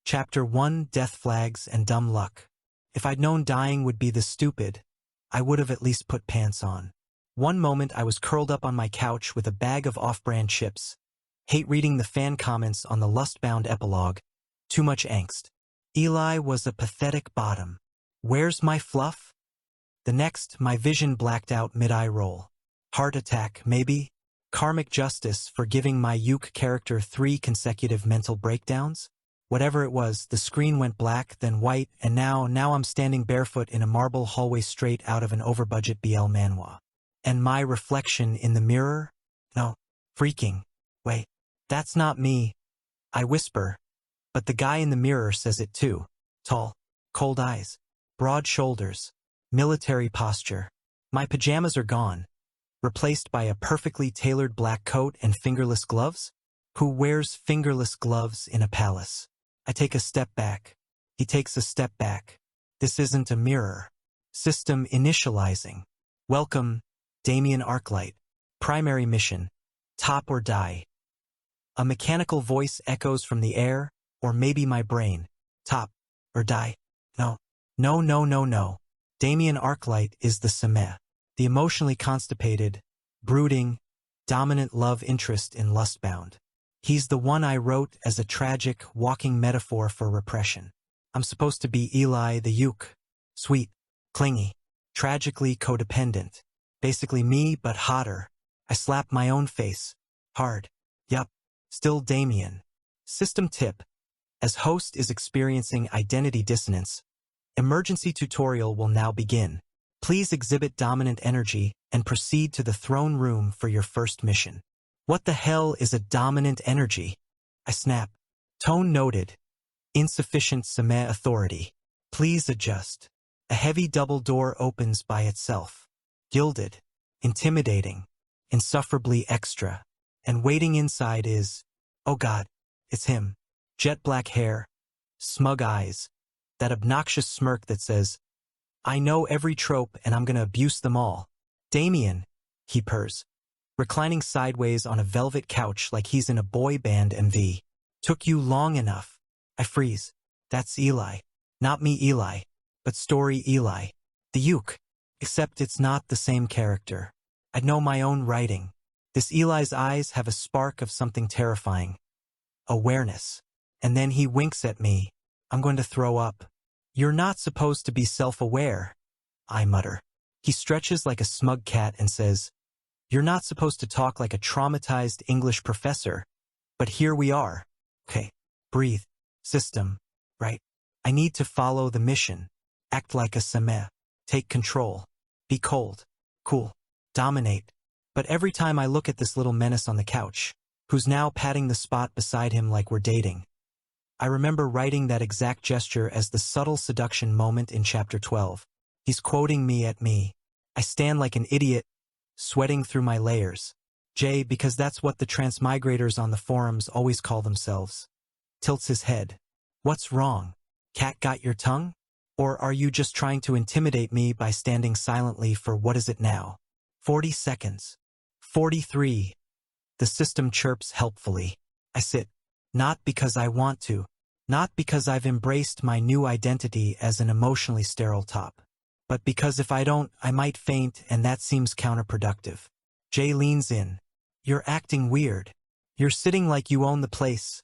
Chapter 1: Death Flags and Dumb Luck. If I'd known dying would be this stupid, I would have at least put pants on. One moment I was curled up on my couch with a bag of off-brand chips. Hate reading the fan comments on the lust-bound epilogue. Too much angst. Eli was a pathetic bottom. Where's my fluff? The next, my vision blacked out mid-eye roll. Heart attack, maybe? Karmic justice for giving my Uke character 3 consecutive mental breakdowns? Whatever it was, the screen went black, then white, and now I'm standing barefoot in a marble hallway straight out of an over-budget BL manhwa. And my reflection in the mirror? No. Freaking. Wait. That's not me. I whisper. But the guy in the mirror says it too. Tall. Cold eyes. Broad shoulders. Military posture. My pajamas are gone. Replaced by a perfectly tailored black coat and fingerless gloves? Who wears fingerless gloves in a palace? I take a step back. He takes a step back. This isn't a mirror. System initializing. Welcome, Damien Arclight. Primary mission. Top or die. A mechanical voice echoes from the air, or maybe my brain. Top or die. No. No, no, no, no. Damien Arclight is the Seme. The emotionally constipated, brooding, dominant love interest in Lustbound. He's the one I wrote as a tragic, walking metaphor for repression. I'm supposed to be Eli the Uke. Sweet, clingy, tragically codependent. Basically me, but hotter. I slap my own face. Hard. Yup. Still Damien. System tip. As host is experiencing identity dissonance, emergency tutorial will now begin. Please exhibit dominant energy and proceed to the throne room for your first mission. What the hell is a dominant energy? I snap. Tone noted. Insufficient Seme authority. Please adjust. A heavy double door opens by itself. Gilded. Intimidating. Insufferably extra. And waiting inside is, oh God, it's him. Jet black hair. Smug eyes. That obnoxious smirk that says, I know every trope and I'm gonna abuse them all. Damien, he purrs. Reclining sideways on a velvet couch like he's in a boy band MV. Took you long enough. I freeze. That's Eli. Not me Eli, but story Eli. The Uke. Except it's not the same character. I know my own writing. This Eli's eyes have a spark of something terrifying. Awareness. And then he winks at me. I'm going to throw up. You're not supposed to be self-aware, I mutter. He stretches like a smug cat and says, you're not supposed to talk like a traumatized English professor, but here we are. Okay, breathe. System, right? I need to follow the mission. Act like a Seme. Take control. Be cold. Cool. Dominate. But every time I look at this little menace on the couch, who's now patting the spot beside him like we're dating, I remember writing that exact gesture as the subtle seduction moment in Chapter 12. He's quoting me at me. I stand like an idiot, sweating through my layers. Because that's what the transmigrators on the forums always call themselves. Tilts his head. What's wrong? Cat got your tongue? Or are you just trying to intimidate me by standing silently for what is it now? 40 seconds. 43. The system chirps helpfully. I sit. Not because I want to. Not because I've embraced my new identity as an emotionally sterile top. But because if I don't, I might faint, and that seems counterproductive. Jay leans in. You're acting weird. You're sitting like you own the place.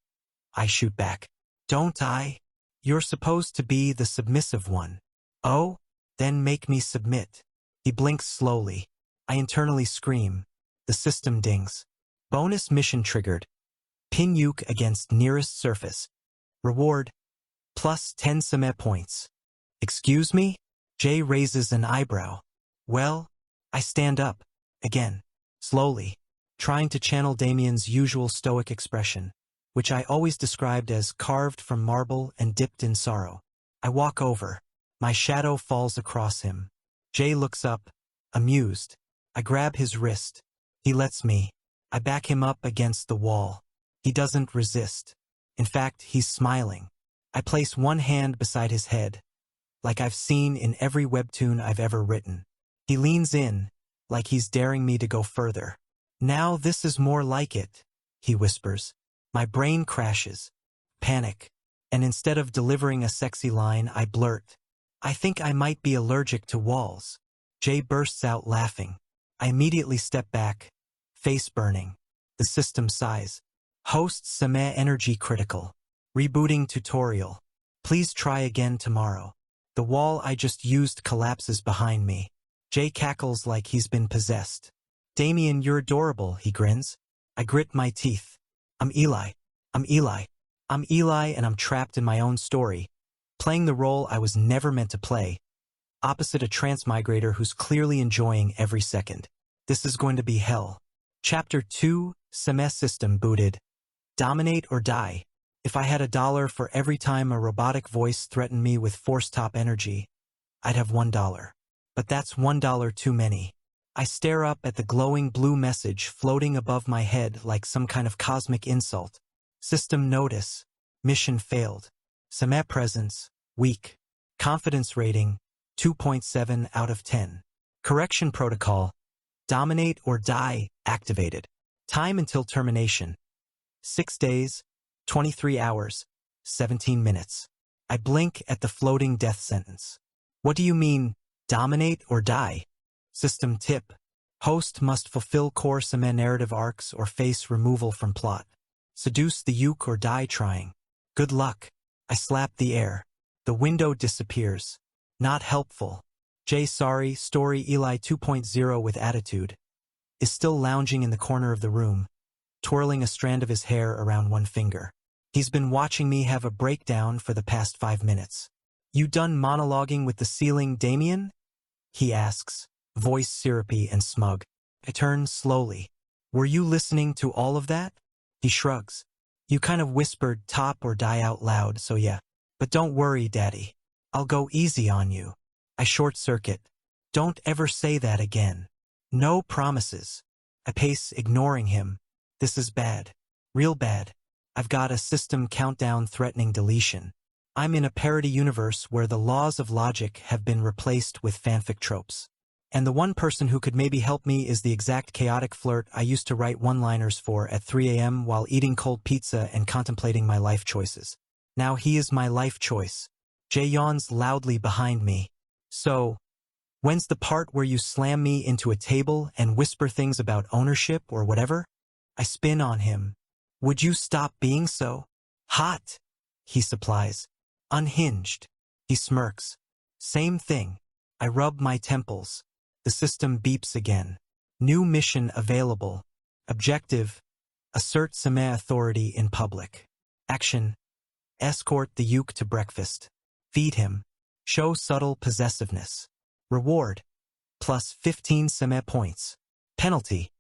I shoot back. Don't I? You're supposed to be the submissive one. Oh? Then make me submit. He blinks slowly. I internally scream. The system dings. Bonus mission triggered. Pin Uke against nearest surface. Reward. Plus 10 Seme points. Excuse me? Jay raises an eyebrow. Well, I stand up. Again. Slowly. Trying to channel Damien's usual stoic expression, which I always described as carved from marble and dipped in sorrow. I walk over. My shadow falls across him. Jay looks up, amused. I grab his wrist. He lets me. I back him up against the wall. He doesn't resist. In fact, he's smiling. I place one hand beside his head, like I've seen in every webtoon I've ever written. He leans in, like he's daring me to go further. Now this is more like it, he whispers. My brain crashes. Panic. And instead of delivering a sexy line, I blurt, "I think I might be allergic to walls." Jay bursts out laughing. I immediately step back, face burning. The system sighs. Host Seme energy critical. Rebooting tutorial. Please try again tomorrow. The wall I just used collapses behind me. Jay cackles like he's been possessed. "Damien, you're adorable," he grins. I grit my teeth. I'm Eli. I'm Eli. I'm Eli, and I'm trapped in my own story, playing the role I was never meant to play, opposite a transmigrator who's clearly enjoying every second. This is going to be hell. Chapter 2, Seme system booted. Dominate or die. If I had $1 for every time a robotic voice threatened me with force-top energy, I'd have $1. But that's $1 too many. I stare up at the glowing blue message floating above my head like some kind of cosmic insult. System notice. Mission failed. Seme presence, weak. Confidence rating, 2.7 out of 10. Correction protocol. Dominate or die, activated. Time until termination. 6 days, 23 hours, 17 minutes. I blink at the floating death sentence. What do you mean, dominate or die? System tip. Host must fulfill core Seme narrative arcs or face removal from plot. Seduce the uke or die trying. Good luck. I slap the air. The window disappears. Not helpful. Jay sorry, story Eli 2.0 with attitude, is still lounging in the corner of the room, twirling a strand of his hair around one finger. He's been watching me have a breakdown for the past 5 minutes. "You done monologuing with the ceiling, Damien?" he asks, voice syrupy and smug. I turn slowly. "Were you listening to all of that?" He shrugs. "You kind of whispered top or die out loud, so yeah. But don't worry, Daddy. I'll go easy on you." I short circuit. "Don't ever say that again. No promises." I pace, ignoring him. This is bad. Real bad. I've got a system countdown threatening deletion. I'm in a parody universe where the laws of logic have been replaced with fanfic tropes. And the one person who could maybe help me is the exact chaotic flirt I used to write one-liners for at 3 a.m. while eating cold pizza and contemplating my life choices. Now he is my life choice. Jay yawns loudly behind me. "So, when's the part where you slam me into a table and whisper things about ownership or whatever?" I spin on him. "Would you stop being so hot?" he supplies. "Unhinged." He smirks. "Same thing." I rub my temples. The system beeps again. New mission available. Objective. Assert Seme authority in public. Action. Escort the uke to breakfast. Feed him. Show subtle possessiveness. Reward. Plus 15 Seme points. Penalty.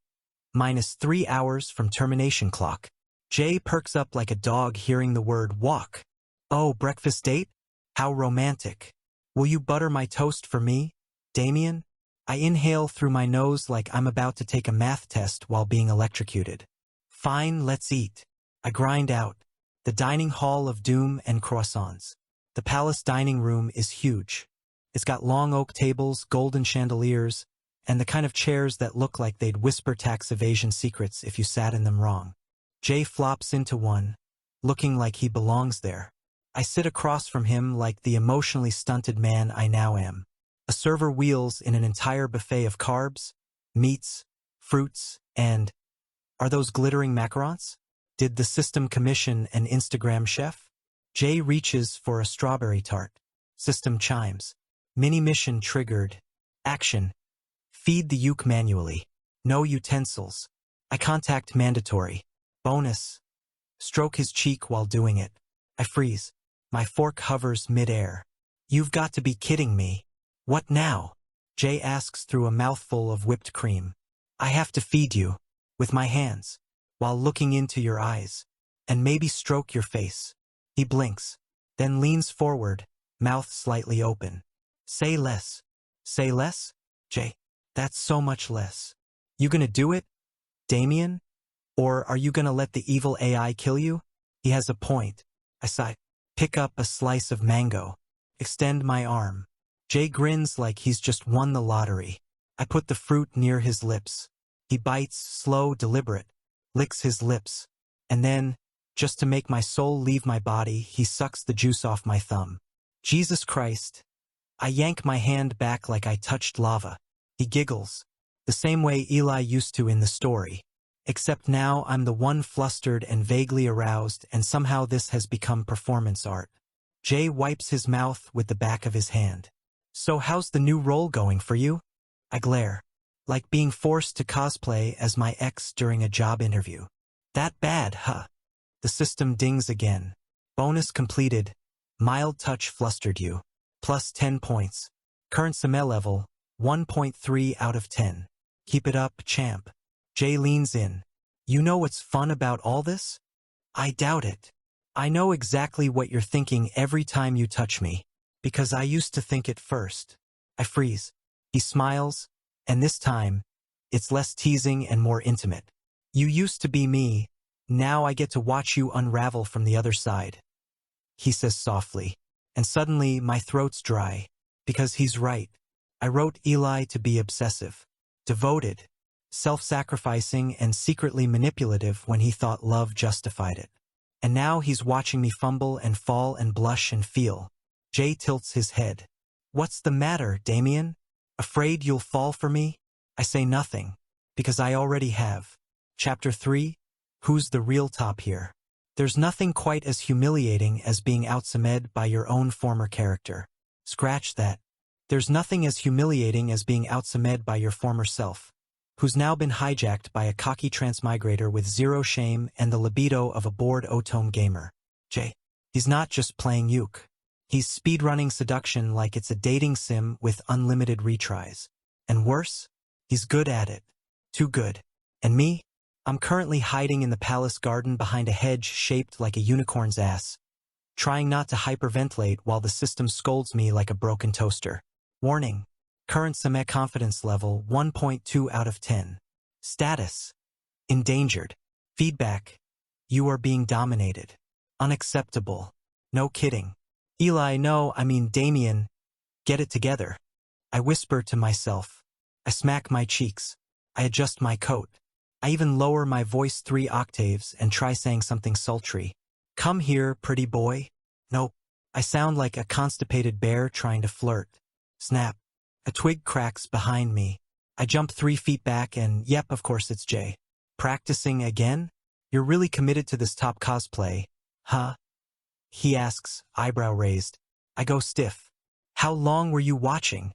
-3 hours from termination clock. Jay perks up like a dog hearing the word walk. "Oh, breakfast date? How romantic. Will you butter my toast for me, Damien?" I inhale through my nose like I'm about to take a math test while being electrocuted. "Fine, let's eat." I grind out. The dining hall of doom and croissants. The palace dining room is huge. It's got long oak tables, golden chandeliers, and the kind of chairs that look like they'd whisper tax evasion secrets if you sat in them wrong. Jay flops into one, looking like he belongs there. I sit across from him like the emotionally stunted man I now am. A server wheels in an entire buffet of carbs, meats, fruits, and... Are those glittering macarons? Did the system commission an Instagram chef? Jay reaches for a strawberry tart. System chimes. Mini mission triggered. Action. Feed the uke manually. No utensils. I contact mandatory. Bonus. Stroke his cheek while doing it. I freeze. My fork hovers mid-air. "You've got to be kidding me." "What now?" Jay asks through a mouthful of whipped cream. "I have to feed you. With my hands. While looking into your eyes. And maybe stroke your face." He blinks. Then leans forward, mouth slightly open. "Say less." "Say less?" Jay. "That's so much less." "You gonna do it, Damien? Or are you gonna let the evil AI kill you?" He has a point. I sigh. Pick up a slice of mango. Extend my arm. Jay grins like he's just won the lottery. I put the fruit near his lips. He bites, slow, deliberate, licks his lips, and then, Just to make my soul leave my body, he sucks the juice off my thumb. Jesus Christ. I yank my hand back like I touched lava. He giggles. The same way Eli used to in the story. Except now I'm the one flustered and vaguely aroused, and somehow this has become performance art. Jay wipes his mouth with the back of his hand. So how's the new role going for you? I glare. Like being forced to cosplay as my ex during a job interview. That bad, huh? The system dings again. Bonus completed. Mild touch flustered you. Plus 10 points. Current Seme level, 1.3 out of 10. Keep it up, champ. Jay leans in. You know what's fun about all this? I doubt it. I know exactly what you're thinking every time you touch me. Because I used to think it first. I freeze. He smiles, and this time, it's less teasing and more intimate. You used to be me. Now I get to watch you unravel from the other side. He says softly, and suddenly my throat's dry, because he's right. I wrote Eli to be obsessive, devoted, self-sacrificing, and secretly manipulative when he thought love justified it. And now he's watching me fumble and fall and blush and feel. Jay tilts his head. What's the matter, Damien? Afraid you'll fall for me? I say nothing, because I already have. Chapter 3. Who's the real top here? There's nothing quite as humiliating as being out-Semed by your own former character. Scratch that. There's nothing as humiliating as being out-Semed by your former self, who's now been hijacked by a cocky transmigrator with zero shame and the libido of a bored Otome gamer. Jay. He's not just playing Uke. He's speedrunning seduction like it's a dating sim with unlimited retries. And worse, he's good at it. Too good. And me? I'm currently hiding in the palace garden behind a hedge shaped like a unicorn's ass, trying not to hyperventilate while the system scolds me like a broken toaster. Warning. Current Seme confidence level 1.2 out of 10. Status. Endangered. Feedback. You are being dominated. Unacceptable. No kidding. Eli, no, I mean Damien. Get it together. I whisper to myself. I smack my cheeks. I adjust my coat. I even lower my voice 3 octaves and try saying something sultry. Come here, pretty boy. Nope. I sound like a constipated bear trying to flirt. Snap. A twig cracks behind me. I jump 3 feet back and, yep, of course it's Jay. Practicing again? You're really committed to this top cosplay, huh? He asks, eyebrow raised. I go stiff. How long were you watching?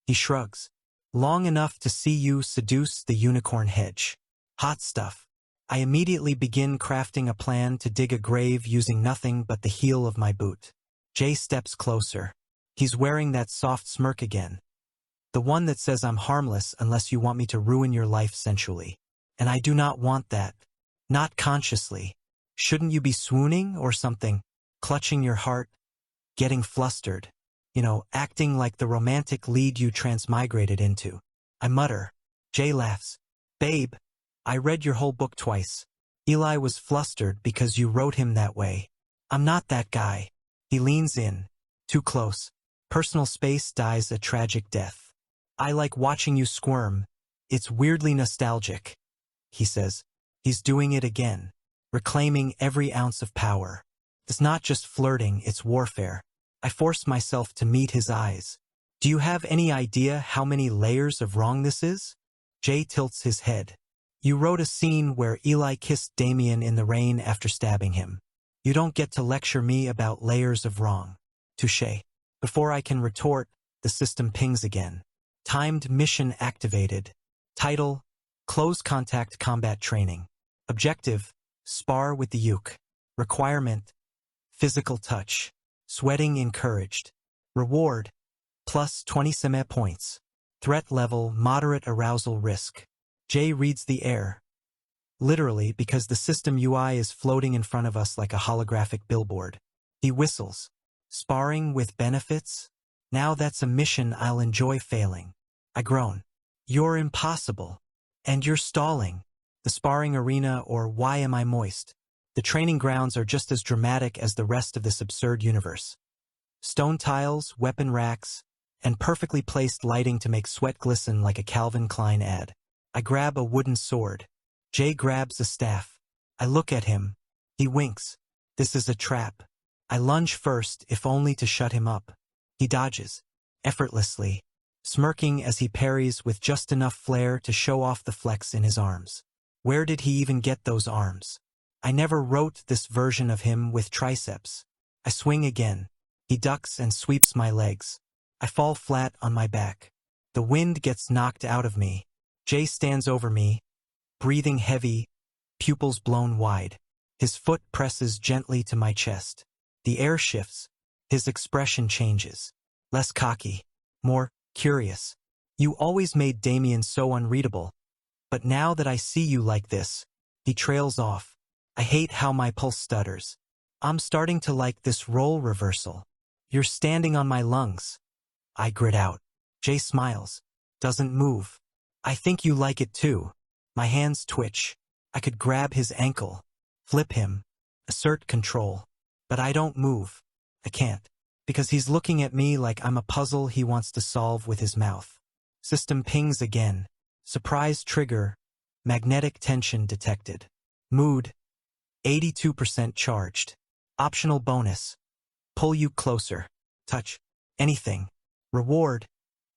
He shrugs. Long enough to see you seduce the unicorn hedge. Hot stuff. I immediately begin crafting a plan to dig a grave using nothing but the heel of my boot. Jay steps closer. He's wearing that soft smirk again. The one that says I'm harmless unless you want me to ruin your life sensually. And I do not want that. Not consciously. Shouldn't you be swooning or something? Clutching your heart? Getting flustered? Acting like the romantic lead you transmigrated into. I mutter. Jay laughs. Babe, I read your whole book twice. Eli was flustered because you wrote him that way. I'm not that guy. He leans in. Too close. Personal space dies a tragic death. I like watching you squirm. It's weirdly nostalgic. He says. He's doing it again. Reclaiming every ounce of power. It's not just flirting, it's warfare. I force myself to meet his eyes. Do you have any idea how many layers of wrong this is? Jay tilts his head. You wrote a scene where Eli kissed Damien in the rain after stabbing him. You don't get to lecture me about layers of wrong. Touché. Before I can retort, the system pings again. Timed mission activated. Title, Close Contact Combat Training. Objective, spar with the Uke. Requirement, physical touch. Sweating encouraged. Reward, plus 20 Seme points. Threat level, moderate arousal risk. Jay reads the air. Literally, because the system UI is floating in front of us like a holographic billboard. He whistles. Sparring with benefits? Now that's a mission I'll enjoy failing. I groan. You're impossible. And you're stalling. The sparring arena, or why am I moist? The training grounds are just as dramatic as the rest of this absurd universe. Stone tiles, weapon racks, and perfectly placed lighting to make sweat glisten like a Calvin Klein ad. I grab a wooden sword. Jay grabs a staff. I look at him. He winks. This is a trap. I lunge first, if only to shut him up. He dodges, effortlessly, smirking as he parries with just enough flair to show off the flex in his arms. Where did he even get those arms? I never wrote this version of him with triceps. I swing again. He ducks and sweeps my legs. I fall flat on my back. The wind gets knocked out of me. Jay stands over me, breathing heavy, pupils blown wide. His foot presses gently to my chest. The air shifts. His expression changes. Less cocky, more curious. You always made Damien so unreadable. But now that I see you like this, he trails off. I hate how my pulse stutters. I'm starting to like this role reversal. You're standing on my lungs. I grit out. Jay smiles. Doesn't move. I think you like it too. My hands twitch. I could grab his ankle, flip him, assert control. But I don't move. I can't. Because he's looking at me like I'm a puzzle he wants to solve with his mouth. System pings again. Surprise trigger. Magnetic tension detected. Mood. 82% charged. Optional bonus. Pull you closer. Touch. Anything. Reward.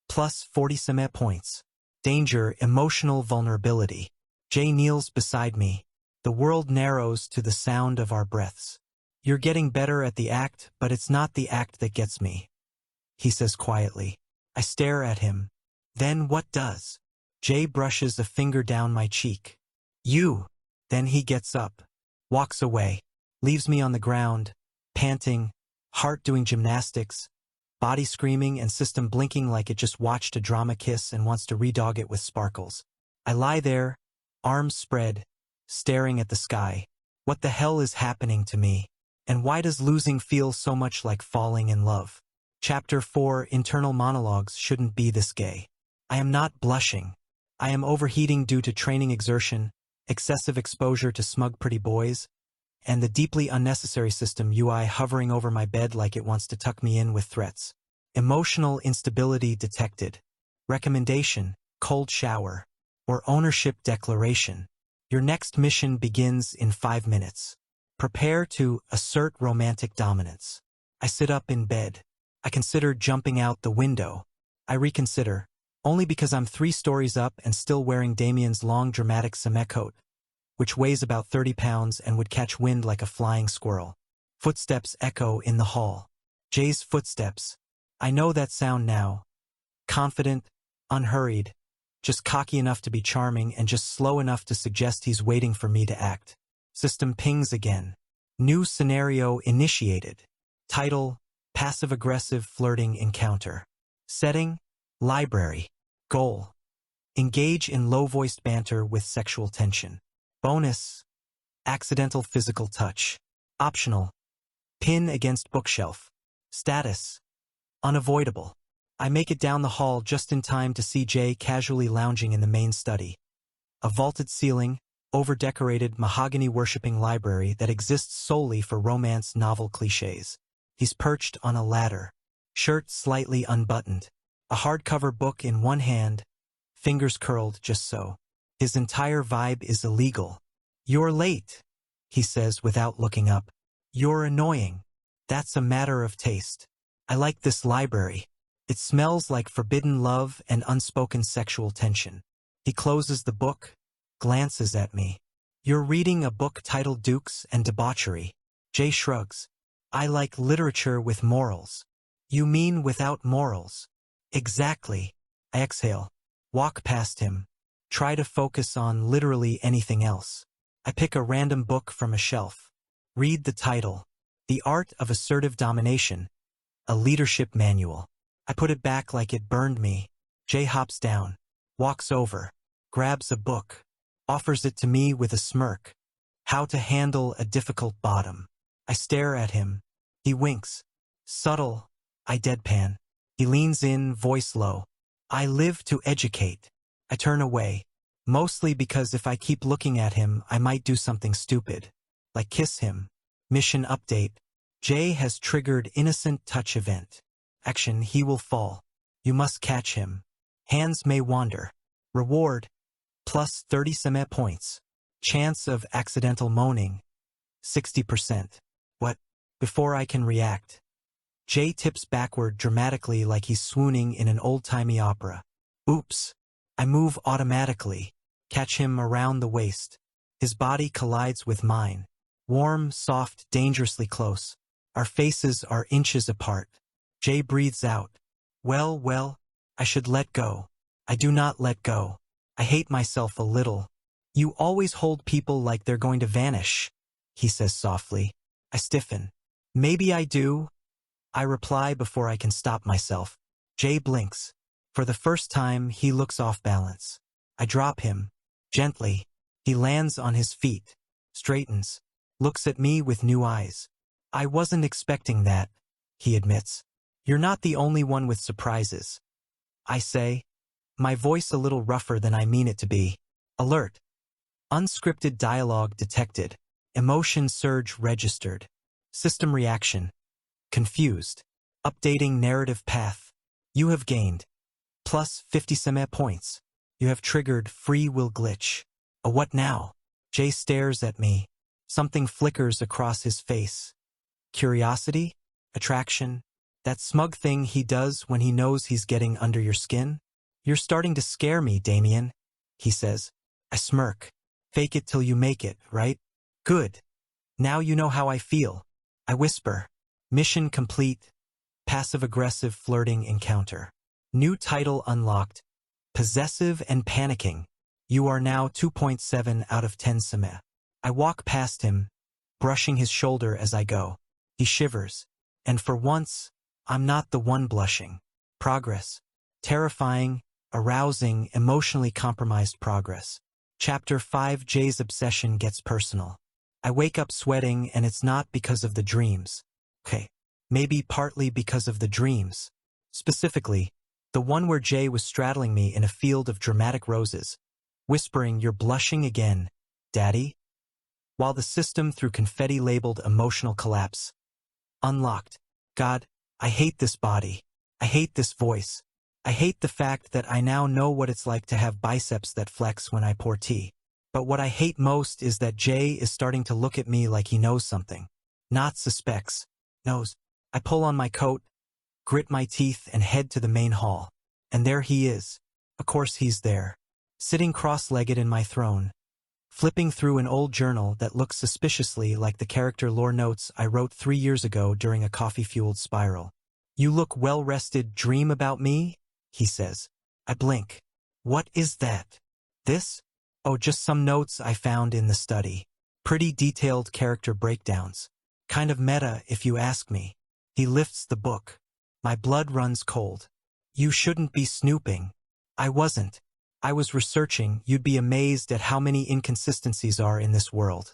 Plus 40 Seme points. Danger. Emotional vulnerability. Jay kneels beside me. The world narrows to the sound of our breaths. You're getting better at the act, but it's not the act that gets me, he says quietly. I stare at him. Then what does? Jay brushes a finger down my cheek. You. Then he gets up, walks away, leaves me on the ground, panting, heart doing gymnastics, body screaming and system blinking like it just watched a drama kiss and wants to redog it with sparkles. I lie there, arms spread, staring at the sky. What the hell is happening to me? And why does losing feel so much like falling in love? Chapter 4 Internal monologues shouldn't be this gay. I am not blushing. I am overheating due to training exertion, excessive exposure to smug pretty boys, and the deeply unnecessary system UI hovering over my bed like it wants to tuck me in with threats. Emotional instability detected. Recommendation, cold shower, or ownership declaration. Your next mission begins in 5 minutes. Prepare to assert romantic dominance. I sit up in bed. I consider jumping out the window. I reconsider, only because I'm 3 stories up and still wearing Damien's long dramatic Seme coat, which weighs about 30 pounds and would catch wind like a flying squirrel. Footsteps echo in the hall. Jay's footsteps. I know that sound now. Confident, unhurried, just cocky enough to be charming and just slow enough to suggest he's waiting for me to act. System pings again. New scenario initiated. Title, passive-aggressive flirting encounter. Setting, library. Goal, engage in low-voiced banter with sexual tension. Bonus, accidental physical touch. Optional, pin against bookshelf. Status, unavoidable. I make it down the hall just in time to see Jay casually lounging in the main study. A vaulted ceiling, over-decorated mahogany-worshipping library that exists solely for romance novel cliches. He's perched on a ladder, shirt slightly unbuttoned, a hardcover book in one hand, fingers curled just so. His entire vibe is illegal. You're late, he says without looking up. You're annoying. That's a matter of taste. I like this library. It smells like forbidden love and unspoken sexual tension. He closes the book, glances at me. You're reading a book titled Dukes and Debauchery. Jay shrugs. I like literature with morals. You mean without morals? Exactly. I exhale. Walk past him. Try to focus on literally anything else. I pick a random book from a shelf. Read the title. The Art of Assertive Domination. A Leadership Manual. I put it back like it burned me. Jay hops down. Walks over. Grabs a book. Offers it to me with a smirk. How to Handle a Difficult Bottom. I stare at him. He winks. Subtle. I deadpan. He leans in, voice low. I live to educate. I turn away. Mostly because if I keep looking at him, I might do something stupid. Like kiss him. Mission update. Jay has triggered innocent touch event. Action, he will fall. You must catch him. Hands may wander. Reward. Plus 30 Seme points. Chance of accidental moaning. 60%. What? Before I can react, Jay tips backward dramatically like he's swooning in an old-timey opera. Oops. I move automatically, catch him around the waist. His body collides with mine. Warm, soft, dangerously close. Our faces are inches apart. Jay breathes out. Well, I should let go. I do not let go. I hate myself a little. You always hold people like they're going to vanish, he says softly. I stiffen. Maybe I do, I reply before I can stop myself. Jay blinks. For the first time, he looks off balance. I drop him. Gently. He lands on his feet. Straightens. Looks at me with new eyes. I wasn't expecting that, he admits. You're not the only one with surprises, I say, my voice a little rougher than I mean it to be. Alert. Unscripted dialogue detected. Emotion surge registered. System reaction. Confused. Updating narrative path. You have gained plus 50 Seme points. You have triggered free will glitch. A what now? Jay stares at me. Something flickers across his face. Curiosity? Attraction? That smug thing he does when he knows he's getting under your skin? You're starting to scare me, Damien, he says. I smirk. Fake it till you make it, right? Good. Now you know how I feel. I whisper. Mission complete. Passive-aggressive flirting encounter. New title unlocked. Possessive and panicking. You are now 2.7 out of 10 Seme. I walk past him, brushing his shoulder as I go. He shivers. And for once, I'm not the one blushing. Progress. Terrifying, arousing, emotionally compromised progress. Chapter 5. Jay's obsession gets personal. I wake up sweating, and it's not because of the dreams. Okay, maybe partly because of the dreams. Specifically, the one where Jay was straddling me in a field of dramatic roses, whispering, "You're blushing again, Daddy?" While the system through confetti-labeled emotional collapse. Unlocked. God, I hate this body. I hate this voice. I hate the fact that I now know what it's like to have biceps that flex when I pour tea. But what I hate most is that Jay is starting to look at me like he knows something. Not suspects. Knows. I pull on my coat, grit my teeth, and head to the main hall. And there he is. Of course he's there. Sitting cross-legged in my throne. Flipping through an old journal that looks suspiciously like the character lore notes I wrote 3 years ago during a coffee-fueled spiral. You look well-rested. Dream about me? He says. I blink. What is that? This? Oh, just some notes I found in the study. Pretty detailed character breakdowns. Kind of meta, if you ask me. He lifts the book. My blood runs cold. You shouldn't be snooping. I wasn't. I was researching. You'd be amazed at how many inconsistencies are in this world.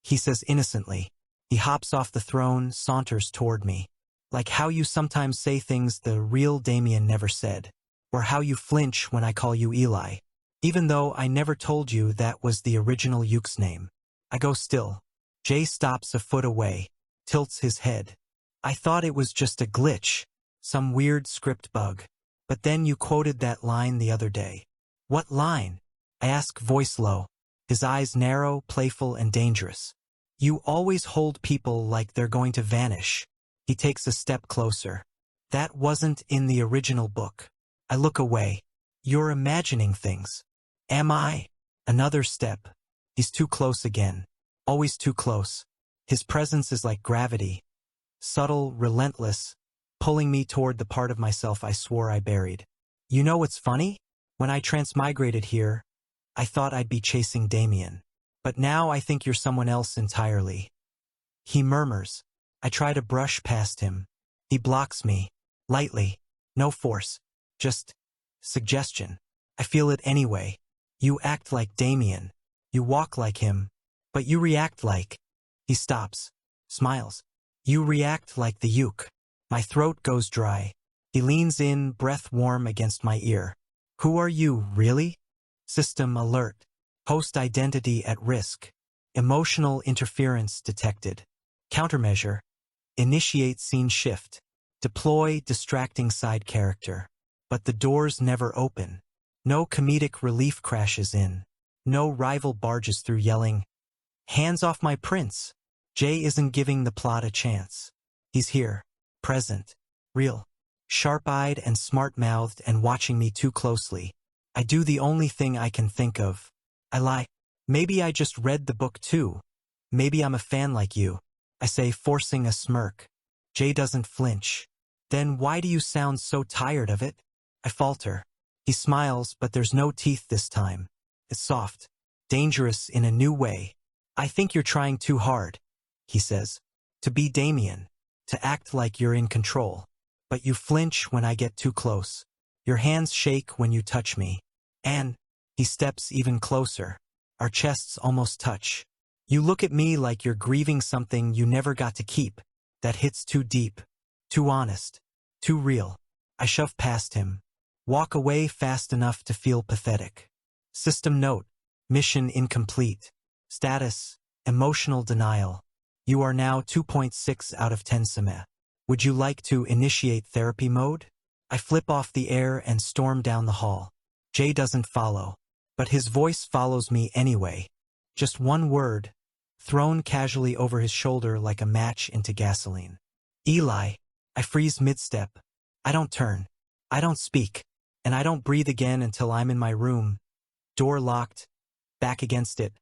He says innocently. He hops off the throne, saunters toward me. Like how you sometimes say things the real Damien never said. Or how you flinch when I call you Eli. Even though I never told you that was the original Yuke's name. I go still. Jay stops a foot away, tilts his head. I thought it was just a glitch, some weird script bug. But then you quoted that line the other day. What line? I ask, voice low. His eyes narrow, playful, and dangerous. You always hold people like they're going to vanish. He takes a step closer. That wasn't in the original book. I look away. You're imagining things. Am I? Another step. He's too close again. Always too close. His presence is like gravity. Subtle, relentless, pulling me toward the part of myself I swore I buried. You know what's funny? When I transmigrated here, I thought I'd be chasing Damien. But now I think you're someone else entirely. He murmurs. I try to brush past him. He blocks me. Lightly. No force. Just suggestion. I feel it anyway. You act like Damien. You walk like him. But you react like... He stops. Smiles. You react like the Uke. My throat goes dry. He leans in, breath warm against my ear. Who are you, really? System alert. Host identity at risk. Emotional interference detected. Countermeasure. Initiate scene shift. Deploy distracting side character. But the doors never open. No comedic relief crashes in. No rival barges through yelling, Hands off my prince. Jay isn't giving the plot a chance. He's here, present, real, sharp-eyed and smart-mouthed and watching me too closely. I do the only thing I can think of. I lie. Maybe I just read the book too. Maybe I'm a fan like you. I say, forcing a smirk. Jay doesn't flinch. Then why do you sound so tired of it? I falter. He smiles, but there's no teeth this time. It's soft, dangerous in a new way. I think you're trying too hard, he says. To be Damien, to act like you're in control. But you flinch when I get too close. Your hands shake when you touch me. And he steps even closer. Our chests almost touch. You look at me like you're grieving something you never got to keep. That hits too deep, too honest, too real. I shove past him. Walk away fast enough to feel pathetic. System note, mission incomplete. Status, emotional denial. You are now 2.6 out of 10 Seme. Would you like to initiate therapy mode? I flip off the air and storm down the hall. Jay doesn't follow, but his voice follows me anyway. Just one word, thrown casually over his shoulder like a match into gasoline. Eli. I freeze mid-step. I don't turn. I don't speak. And I don't breathe again until I'm in my room. Door locked. Back against it.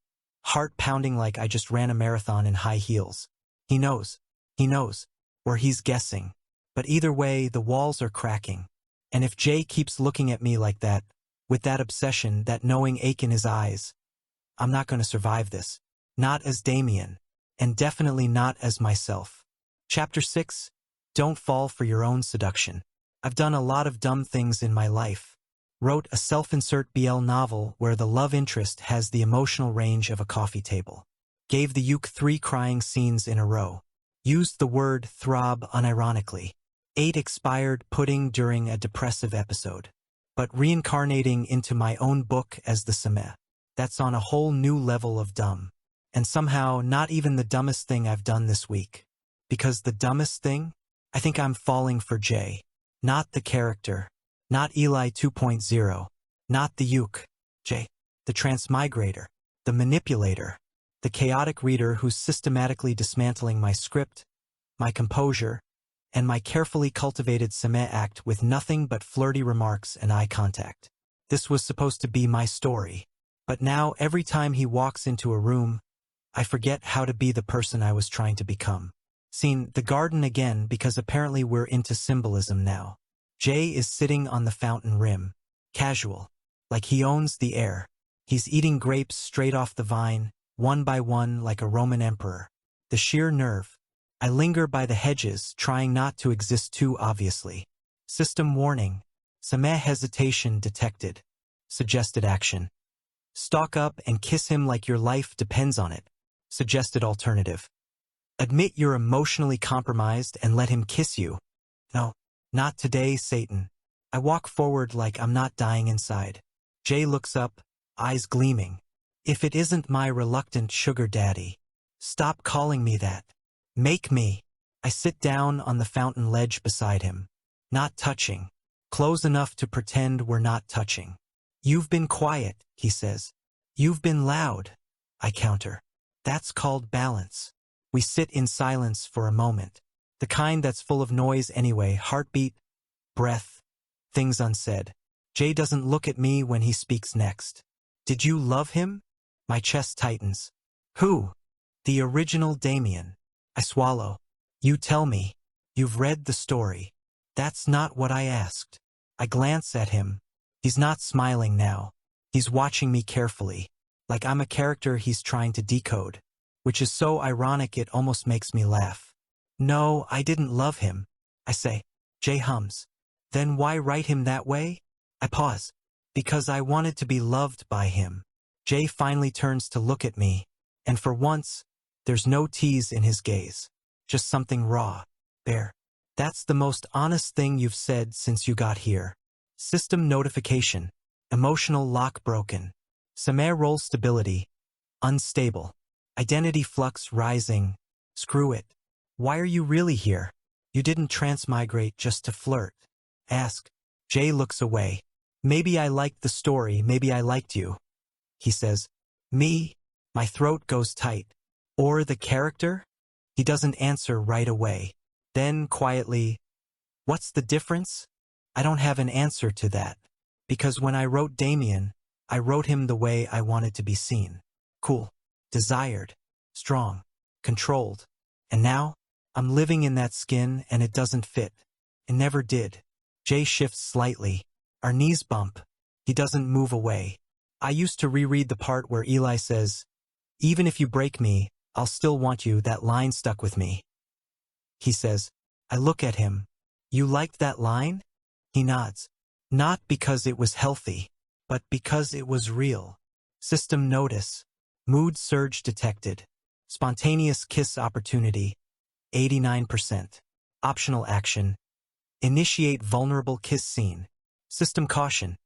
Heart pounding like I just ran a marathon in high heels. He knows. He knows. Or he's guessing. But either way, the walls are cracking. And if Jay keeps looking at me like that, with that obsession, that knowing ache in his eyes, I'm not going to survive this. Not as Damien. And definitely not as myself. Chapter 6. Don't fall for your own seduction. I've done a lot of dumb things in my life. Wrote a self-insert BL novel where the love interest has the emotional range of a coffee table. Gave the uke 3 crying scenes in a row. Used the word throb unironically. Ate expired pudding during a depressive episode. But reincarnating into my own book as the Seme. That's on a whole new level of dumb. And somehow not even the dumbest thing I've done this week. Because the dumbest thing? I think I'm falling for Jay. Not the character. Not Eli 2.0. Not the uke. Jay. The transmigrator. The manipulator. The chaotic reader who's systematically dismantling my script, my composure, and my carefully cultivated Seme act with nothing but flirty remarks and eye contact. This was supposed to be my story. But now every time he walks into a room, I forget how to be the person I was trying to become. Seen the garden again because apparently we're into symbolism now. Jay is sitting on the fountain rim. Casual. Like he owns the air. He's eating grapes straight off the vine, one by one like a Roman emperor. The sheer nerve. I linger by the hedges, trying not to exist too obviously. System warning. Seme hesitation detected. Suggested action. Stalk up and kiss him like your life depends on it. Suggested alternative. Admit you're emotionally compromised and let him kiss you. No, not today, Satan. I walk forward like I'm not dying inside. Jay looks up, eyes gleaming. If it isn't my reluctant sugar daddy. Stop calling me that. Make me. I sit down on the fountain ledge beside him. Not touching. Close enough to pretend we're not touching. You've been quiet, he says. You've been loud, I counter. That's called balance. We sit in silence for a moment. The kind that's full of noise anyway, heartbeat, breath, things unsaid. Jay doesn't look at me when he speaks next. Did you love him? My chest tightens. Who? The original Damien. I swallow. You tell me. You've read the story. That's not what I asked. I glance at him. He's not smiling now. He's watching me carefully, like I'm a character he's trying to decode, which is so ironic it almost makes me laugh. No, I didn't love him, I say. Jay hums. Then why write him that way? I pause. Because I wanted to be loved by him. Jay finally turns to look at me, and for once, there's no tease in his gaze. Just something raw, bare. That's the most honest thing you've said since you got here. System notification. Emotional lock broken. Seme roll stability. Unstable. Identity flux rising. Screw it. Why are you really here? You didn't transmigrate just to flirt. Ask. Jay looks away. Maybe I liked the story, maybe I liked you. He says. Me? My throat goes tight. Or the character? He doesn't answer right away. Then, quietly, what's the difference? I don't have an answer to that. Because when I wrote Damien, I wrote him the way I wanted to be seen. Cool. Desired. Strong. Controlled. And now, I'm living in that skin and it doesn't fit. It never did. Jay shifts slightly. Our knees bump. He doesn't move away. I used to reread the part where Eli says, "Even if you break me, I'll still want you." That line stuck with me. He says, I look at him. You liked that line? He nods. Not because it was healthy, but because it was real. System notice. Mood surge detected. Spontaneous kiss opportunity. 89%. Optional action. Initiate vulnerable kiss scene. System caution.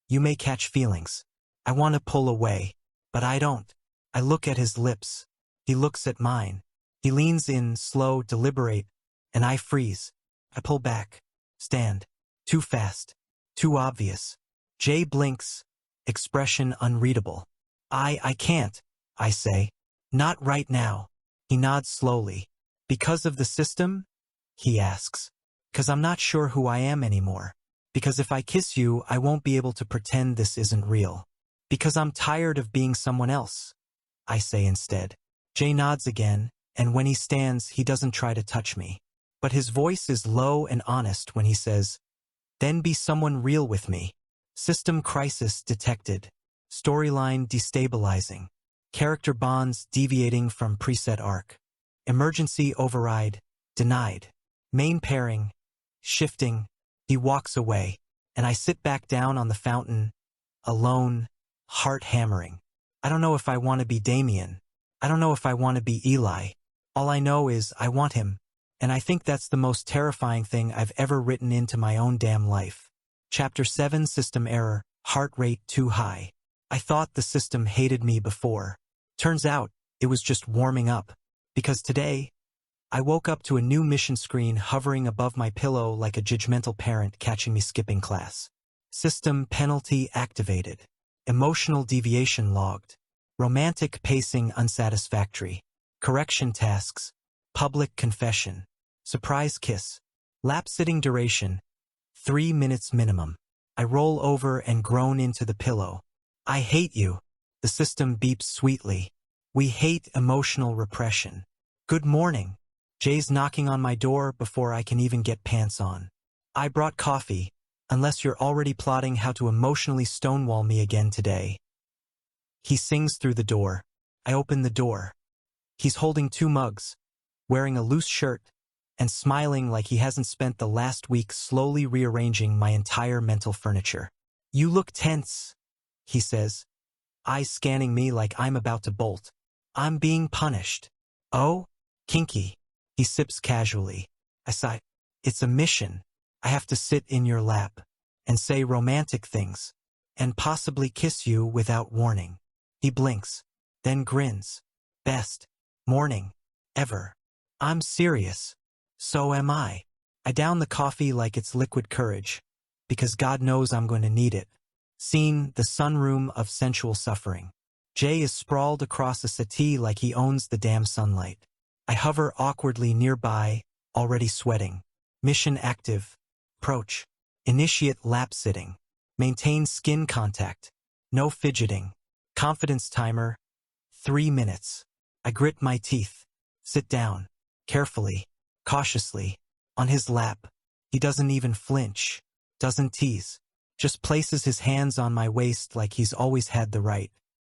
You may catch feelings. I want to pull away, but I don't. I look at his lips. He looks at mine. He leans in, slow, deliberate, and I freeze. I pull back. Stand. Too fast. Too obvious. Jay blinks. Expression unreadable. I can't, I say. Not right now. He nods slowly. Because of the system? He asks. 'Cause I'm not sure who I am anymore. Because if I kiss you, I won't be able to pretend this isn't real. Because I'm tired of being someone else, I say instead. Jay nods again, and when he stands, he doesn't try to touch me. But his voice is low and honest when he says, then be someone real with me. System crisis detected. Storyline destabilizing. Character bonds deviating from preset arc. Emergency override denied. Main pairing shifting. He walks away, and I sit back down on the fountain, alone, heart hammering. I don't know if I want to be Damien. I don't know if I want to be Eli. All I know is I want him, and I think that's the most terrifying thing I've ever written into my own damn life. Chapter 7 System Error, Heart Rate Too High. I thought the system hated me before. Turns out, it was just warming up. Because today, I woke up to a new mission screen hovering above my pillow like a judgmental parent catching me skipping class. System penalty activated. Emotional deviation logged. Romantic pacing unsatisfactory. Correction tasks. Public confession. Surprise kiss. Lap sitting duration. 3 minutes minimum. I roll over and groan into the pillow. I hate you. The system beeps sweetly. We hate emotional repression. Good morning. Jay's knocking on my door before I can even get pants on. I brought coffee, unless you're already plotting how to emotionally stonewall me again today. He sings through the door. I open the door. He's holding 2 mugs, wearing a loose shirt, and smiling like he hasn't spent the last week slowly rearranging my entire mental furniture. You look tense, he says, eyes scanning me like I'm about to bolt. I'm being punished. Oh, kinky. He sips casually. I sigh. It's a mission. I have to sit in your lap and say romantic things and possibly kiss you without warning. He blinks, then grins. Best morning ever. I'm serious. So am I. I down the coffee like it's liquid courage, because God knows I'm going to need it. Scene, the sunroom of sensual suffering. Jay is sprawled across a settee like he owns the damn sunlight. I hover awkwardly nearby, already sweating. Mission active. Approach. Initiate lap sitting. Maintain skin contact. No fidgeting. Confidence timer. 3 minutes. I grit my teeth. Sit down. Carefully. Cautiously. On his lap. He doesn't even flinch. Doesn't tease. Just places his hands on my waist like he's always had the right.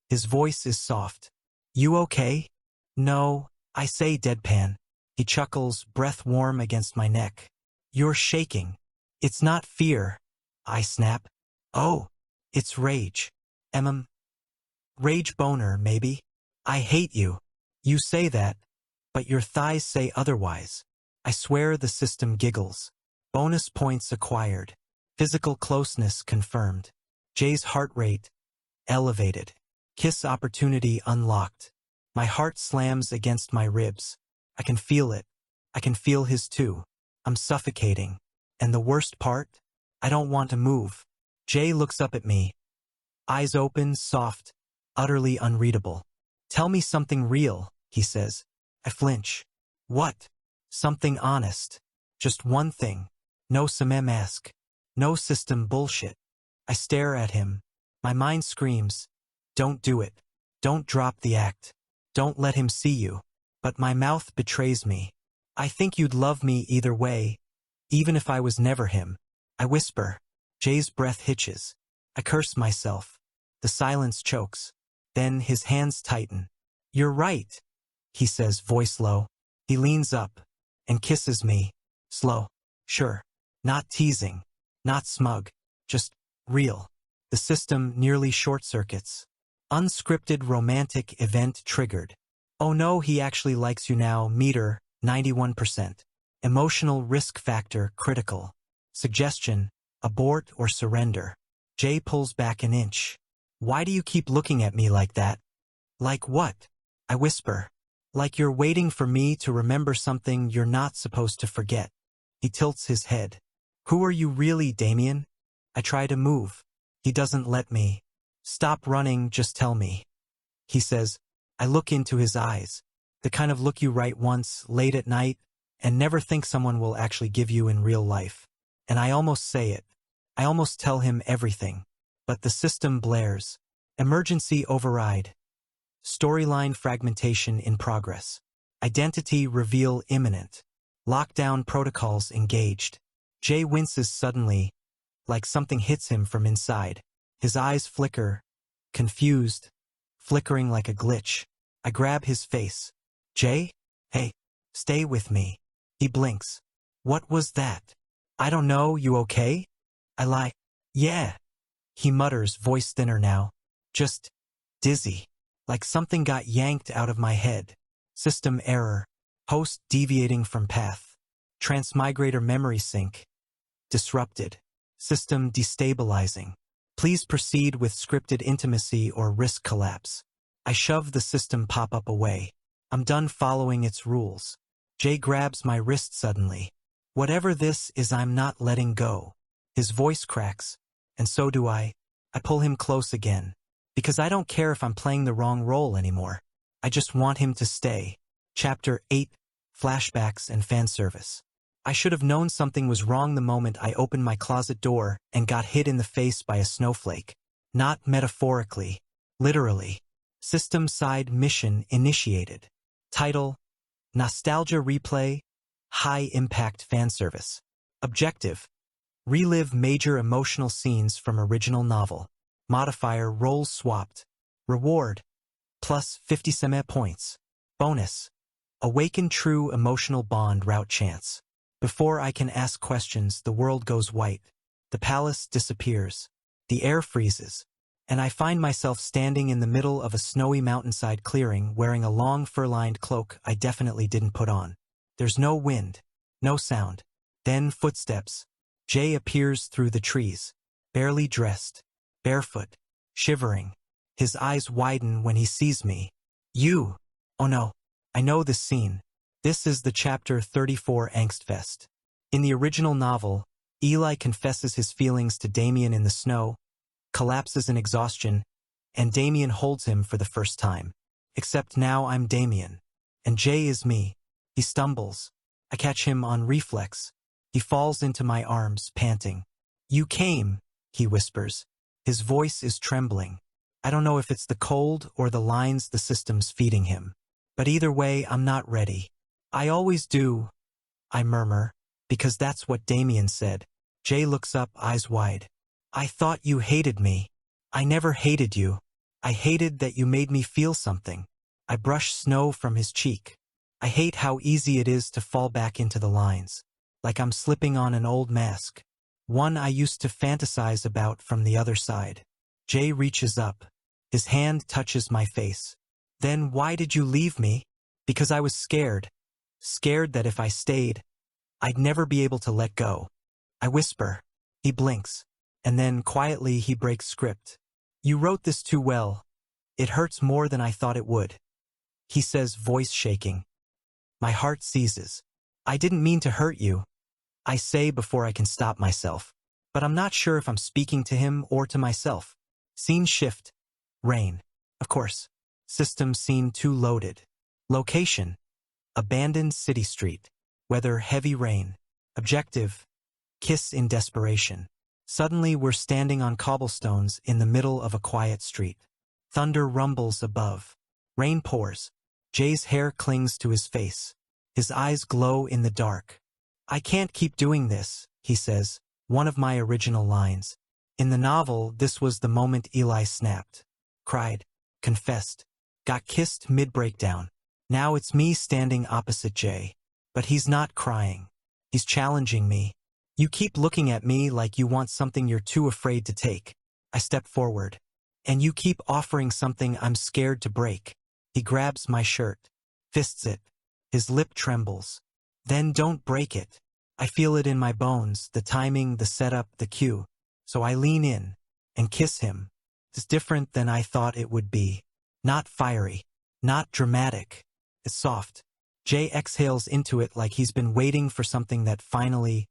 His voice is soft. You okay? No, I say deadpan. He chuckles, breath warm against my neck. You're shaking. It's not fear. I snap. Oh, it's rage. Rage boner, maybe? I hate you. You say that, but your thighs say otherwise. I swear the system giggles. Bonus points acquired. Physical closeness confirmed. Jay's heart rate elevated. Kiss opportunity unlocked. My heart slams against my ribs. I can feel it. I can feel his too. I'm suffocating. And the worst part? I don't want to move. Jay looks up at me. Eyes open, soft, utterly unreadable. Tell me something real, he says. I flinch. What? Something honest. Just one thing. No Seme mask. No system bullshit. I stare at him. My mind screams, don't do it. Don't drop the act. Don't let him see you. But my mouth betrays me. I think you'd love me either way, even if I was never him. I whisper. Jay's breath hitches. I curse myself. The silence chokes. Then his hands tighten. You're right, he says, voice low. He leans up and kisses me. Slow. Sure. Not teasing. Not smug. Just real. The system nearly short-circuits. Unscripted romantic event triggered. Oh no, he actually likes you now, meter, 91%. Emotional risk factor critical. Suggestion, abort or surrender. Jay pulls back an inch. Why do you keep looking at me like that? Like what? I whisper. Like you're waiting for me to remember something you're not supposed to forget. He tilts his head. Who are you really, Damien? I try to move. He doesn't let me. Stop running, just tell me. He says. I look into his eyes. The kind of look you write once, late at night, and never think someone will actually give you in real life. And I almost say it. I almost tell him everything. But the system blares. Emergency override. Storyline fragmentation in progress. Identity reveal imminent. Lockdown protocols engaged. Jay winces suddenly, like something hits him from inside. His eyes flicker, confused, flickering like a glitch. I grab his face. Jay? Hey, stay with me. He blinks. What was that? I don't know, you okay? I lie. Yeah. He mutters, voice thinner now. Just dizzy. Like something got yanked out of my head. System error. Host deviating from path. Transmigrator memory sync. Disrupted. System destabilizing. Please proceed with scripted intimacy or risk collapse. I shove the system pop-up away. I'm done following its rules. Jay grabs my wrist suddenly. Whatever this is, I'm not letting go. His voice cracks, and so do I. I pull him close again. Because I don't care if I'm playing the wrong role anymore. I just want him to stay. Chapter 8. Flashbacks and fan service. I should have known something was wrong the moment I opened my closet door and got hit in the face by a snowflake. Not metaphorically. Literally. System side mission initiated. Title: Nostalgia Replay. High Impact Fan Service. Objective: relive major emotional scenes from original novel. Modifier: roles swapped. Reward: plus 50 Seme points. Bonus: awaken true emotional bond route chance. Before I can ask questions, the world goes white. The palace disappears. The air freezes. And I find myself standing in the middle of a snowy mountainside clearing wearing a long fur-lined cloak I definitely didn't put on. There's no wind. No sound. Then footsteps. Jay appears through the trees. Barely dressed. Barefoot. Shivering. His eyes widen when he sees me. You! Oh no. I know this scene. This is the Chapter 34 Angstfest. In the original novel, Eli confesses his feelings to Damien in the snow, collapses in exhaustion, and Damien holds him for the first time. Except now I'm Damien, and Jay is me. He stumbles. I catch him on reflex. He falls into my arms, panting. You came, he whispers. His voice is trembling. I don't know if it's the cold or the lines the system's feeding him. But either way, I'm not ready. I always do, I murmur, because that's what Damien said. Jay looks up, eyes wide. I thought you hated me. I never hated you. I hated that you made me feel something. I brush snow from his cheek. I hate how easy it is to fall back into the lines, like I'm slipping on an old mask, one I used to fantasize about from the other side. Jay reaches up. His hand touches my face. Then why did you leave me? Because I was scared. Scared that if I stayed, I'd never be able to let go. I whisper. He blinks. And then, quietly, he breaks script. You wrote this too well. It hurts more than I thought it would. He says, voice shaking. My heart seizes. I didn't mean to hurt you. I say before I can stop myself. But I'm not sure if I'm speaking to him or to myself. Scene shift. Rain. Of course. System scene 2 loaded. Location: abandoned city street. Weather: heavy rain. Objective: kiss in desperation. Suddenly we're standing on cobblestones in the middle of a quiet street. Thunder rumbles above. Rain pours. Jay's hair clings to his face. His eyes glow in the dark. "I can't keep doing this," he says, one of my original lines. In the novel, this was the moment Eli snapped. Cried. Confessed. Got kissed mid-breakdown. Now it's me standing opposite Jay. But he's not crying. He's challenging me. "You keep looking at me like you want something you're too afraid to take." I step forward. "And you keep offering something I'm scared to break." He grabs my shirt. Fists it. His lip trembles. "Then don't break it." I feel it in my bones, the timing, the setup, the cue. So I lean in and kiss him. It's different than I thought it would be. Not fiery. Not dramatic. It's soft. Jay exhales into it like he's been waiting for something that finally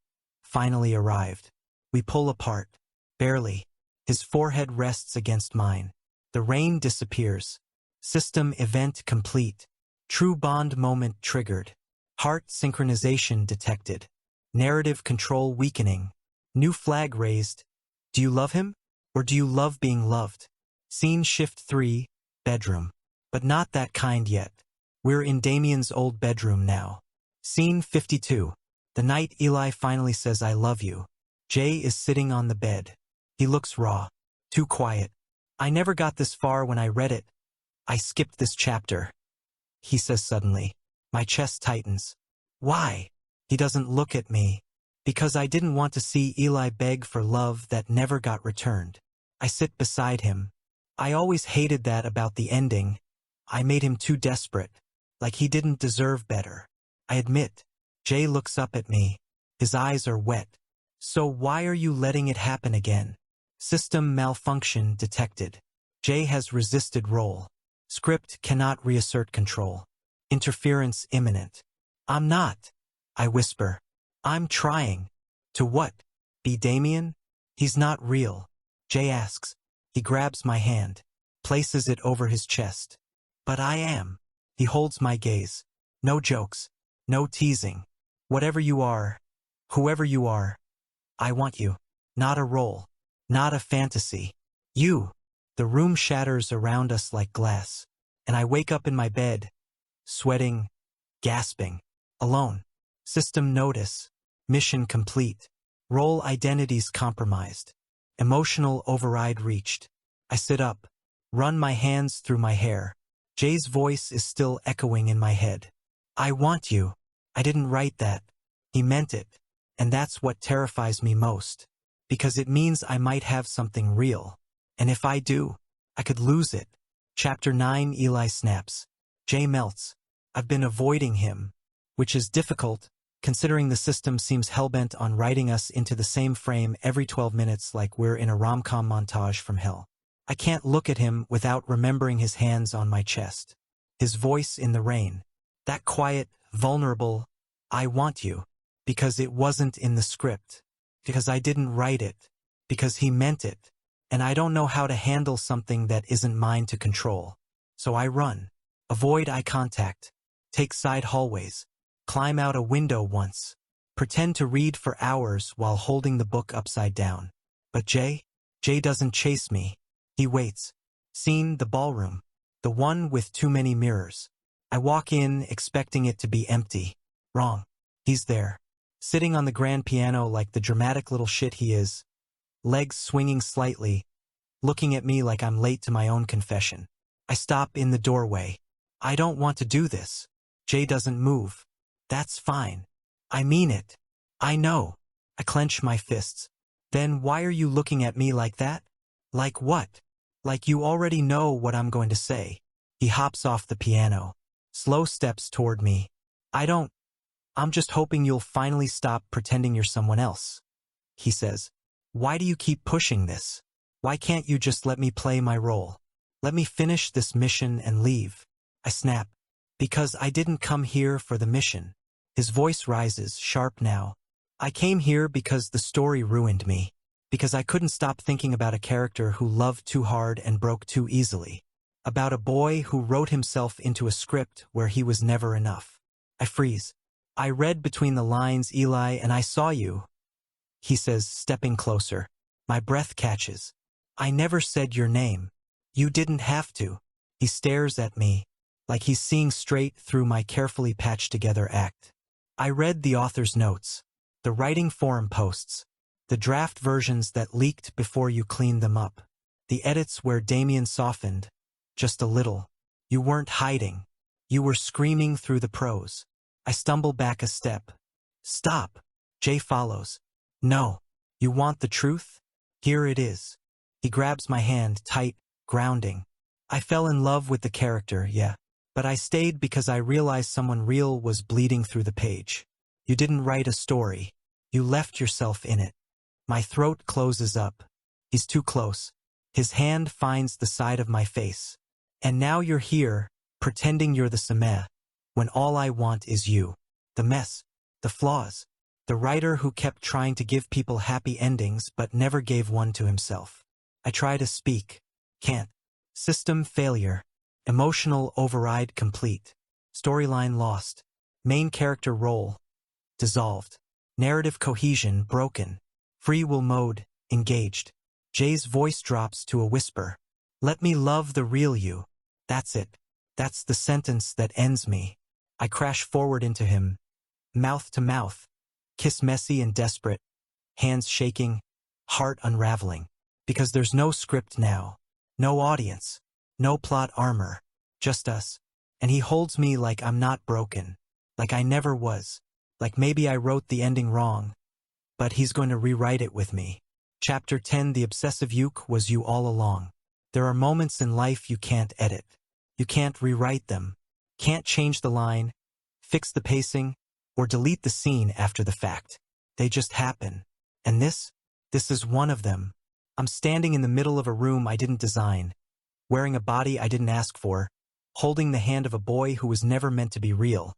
arrived. We pull apart. Barely. His forehead rests against mine. The rain disappears. System event complete. True bond moment triggered. Heart synchronization detected. Narrative control weakening. New flag raised. Do you love him? Or do you love being loved? Scene shift 3, bedroom. But not that kind yet. We're in Damien's old bedroom now. Scene 52. The night Eli finally says I love you. Jay is sitting on the bed. He looks raw. Too quiet. "I never got this far when I read it. I skipped this chapter," he says suddenly. My chest tightens. Why? He doesn't look at me. Because I didn't want to see Eli beg for love that never got returned. I sit beside him. I always hated that about the ending. I made him too desperate. Like he didn't deserve better. I admit. Jay looks up at me. His eyes are wet. "So why are you letting it happen again?" System malfunction detected. Jay has resisted role. Script cannot reassert control. Interference imminent. "I'm not," I whisper. "I'm trying." "To what? Be Damien?" "He's not real." Jay asks. He grabs my hand. Places it over his chest. "But I am." He holds my gaze. "No jokes. No teasing. Whatever you are, whoever you are, I want you. Not a role. Not a fantasy. You." The room shatters around us like glass. And I wake up in my bed, sweating, gasping, alone. System notice. Mission complete. Role identities compromised. Emotional override reached. I sit up, run my hands through my hair. Jay's voice is still echoing in my head. "I want you. I didn't write that." He meant it. And that's what terrifies me most. Because it means I might have something real. And if I do, I could lose it. Chapter 9. Eli snaps. Jay melts. I've been avoiding him, which is difficult, considering the system seems hellbent on writing us into the same frame every 12 minutes like we're in a rom-com montage from hell. I can't look at him without remembering his hands on my chest. His voice in the rain. That quiet, vulnerable, "I want you." Because it wasn't in the script. Because I didn't write it. Because he meant it. And I don't know how to handle something that isn't mine to control. So I run. Avoid eye contact. Take side hallways. Climb out a window once. Pretend to read for hours while holding the book upside down. But Jay doesn't chase me. He waits. Scene: the ballroom. The one with too many mirrors. I walk in expecting it to be empty. Wrong. He's there. Sitting on the grand piano like the dramatic little shit he is. Legs swinging slightly. Looking at me like I'm late to my own confession. I stop in the doorway. I don't want to do this. Jay doesn't move. That's fine. I mean it. I know. I clench my fists. Then why are you looking at me like that? Like what? Like you already know what I'm going to say. He hops off the piano. Slow steps toward me. I'm just hoping you'll finally stop pretending you're someone else. He says. Why do you keep pushing this? Why can't you just let me play my role? Let me finish this mission and leave. I snap. Because I didn't come here for the mission. His voice rises, sharp now. I came here because the story ruined me. Because I couldn't stop thinking about a character who loved too hard and broke too easily. About a boy who wrote himself into a script where he was never enough. I freeze. I read between the lines, Eli, and I saw you, he says, stepping closer. My breath catches. I never said your name. You didn't have to. He stares at me, like he's seeing straight through my carefully patched-together act. I read the author's notes, the writing forum posts, the draft versions that leaked before you cleaned them up, the edits where Damien softened, just a little. You weren't hiding. You were screaming through the prose. I stumble back a step. Stop. Jay follows. No. You want the truth? Here it is. He grabs my hand tight, grounding. I fell in love with the character, yeah. But I stayed because I realized someone real was bleeding through the page. You didn't write a story. You left yourself in it. My throat closes up. He's too close. His hand finds the side of my face. And now you're here, pretending you're the Seme, when all I want is you. The mess. The flaws. The writer who kept trying to give people happy endings but never gave one to himself. I try to speak. Can't. System failure. Emotional override complete. Storyline lost. Main character role dissolved. Narrative cohesion broken. Free will mode engaged. Jay's voice drops to a whisper. Let me love the real you. That's it. That's the sentence that ends me. I crash forward into him. Mouth to mouth. Kiss messy and desperate. Hands shaking. Heart unraveling. Because there's no script now. No audience. No plot armor. Just us. And he holds me like I'm not broken. Like I never was. Like maybe I wrote the ending wrong. But he's going to rewrite it with me. Chapter 10. The obsessive uke was you all along. There are moments in life you can't edit. You can't rewrite them. Can't change the line, fix the pacing, or delete the scene after the fact. They just happen. And this is one of them. I'm standing in the middle of a room I didn't design, wearing a body I didn't ask for, holding the hand of a boy who was never meant to be real.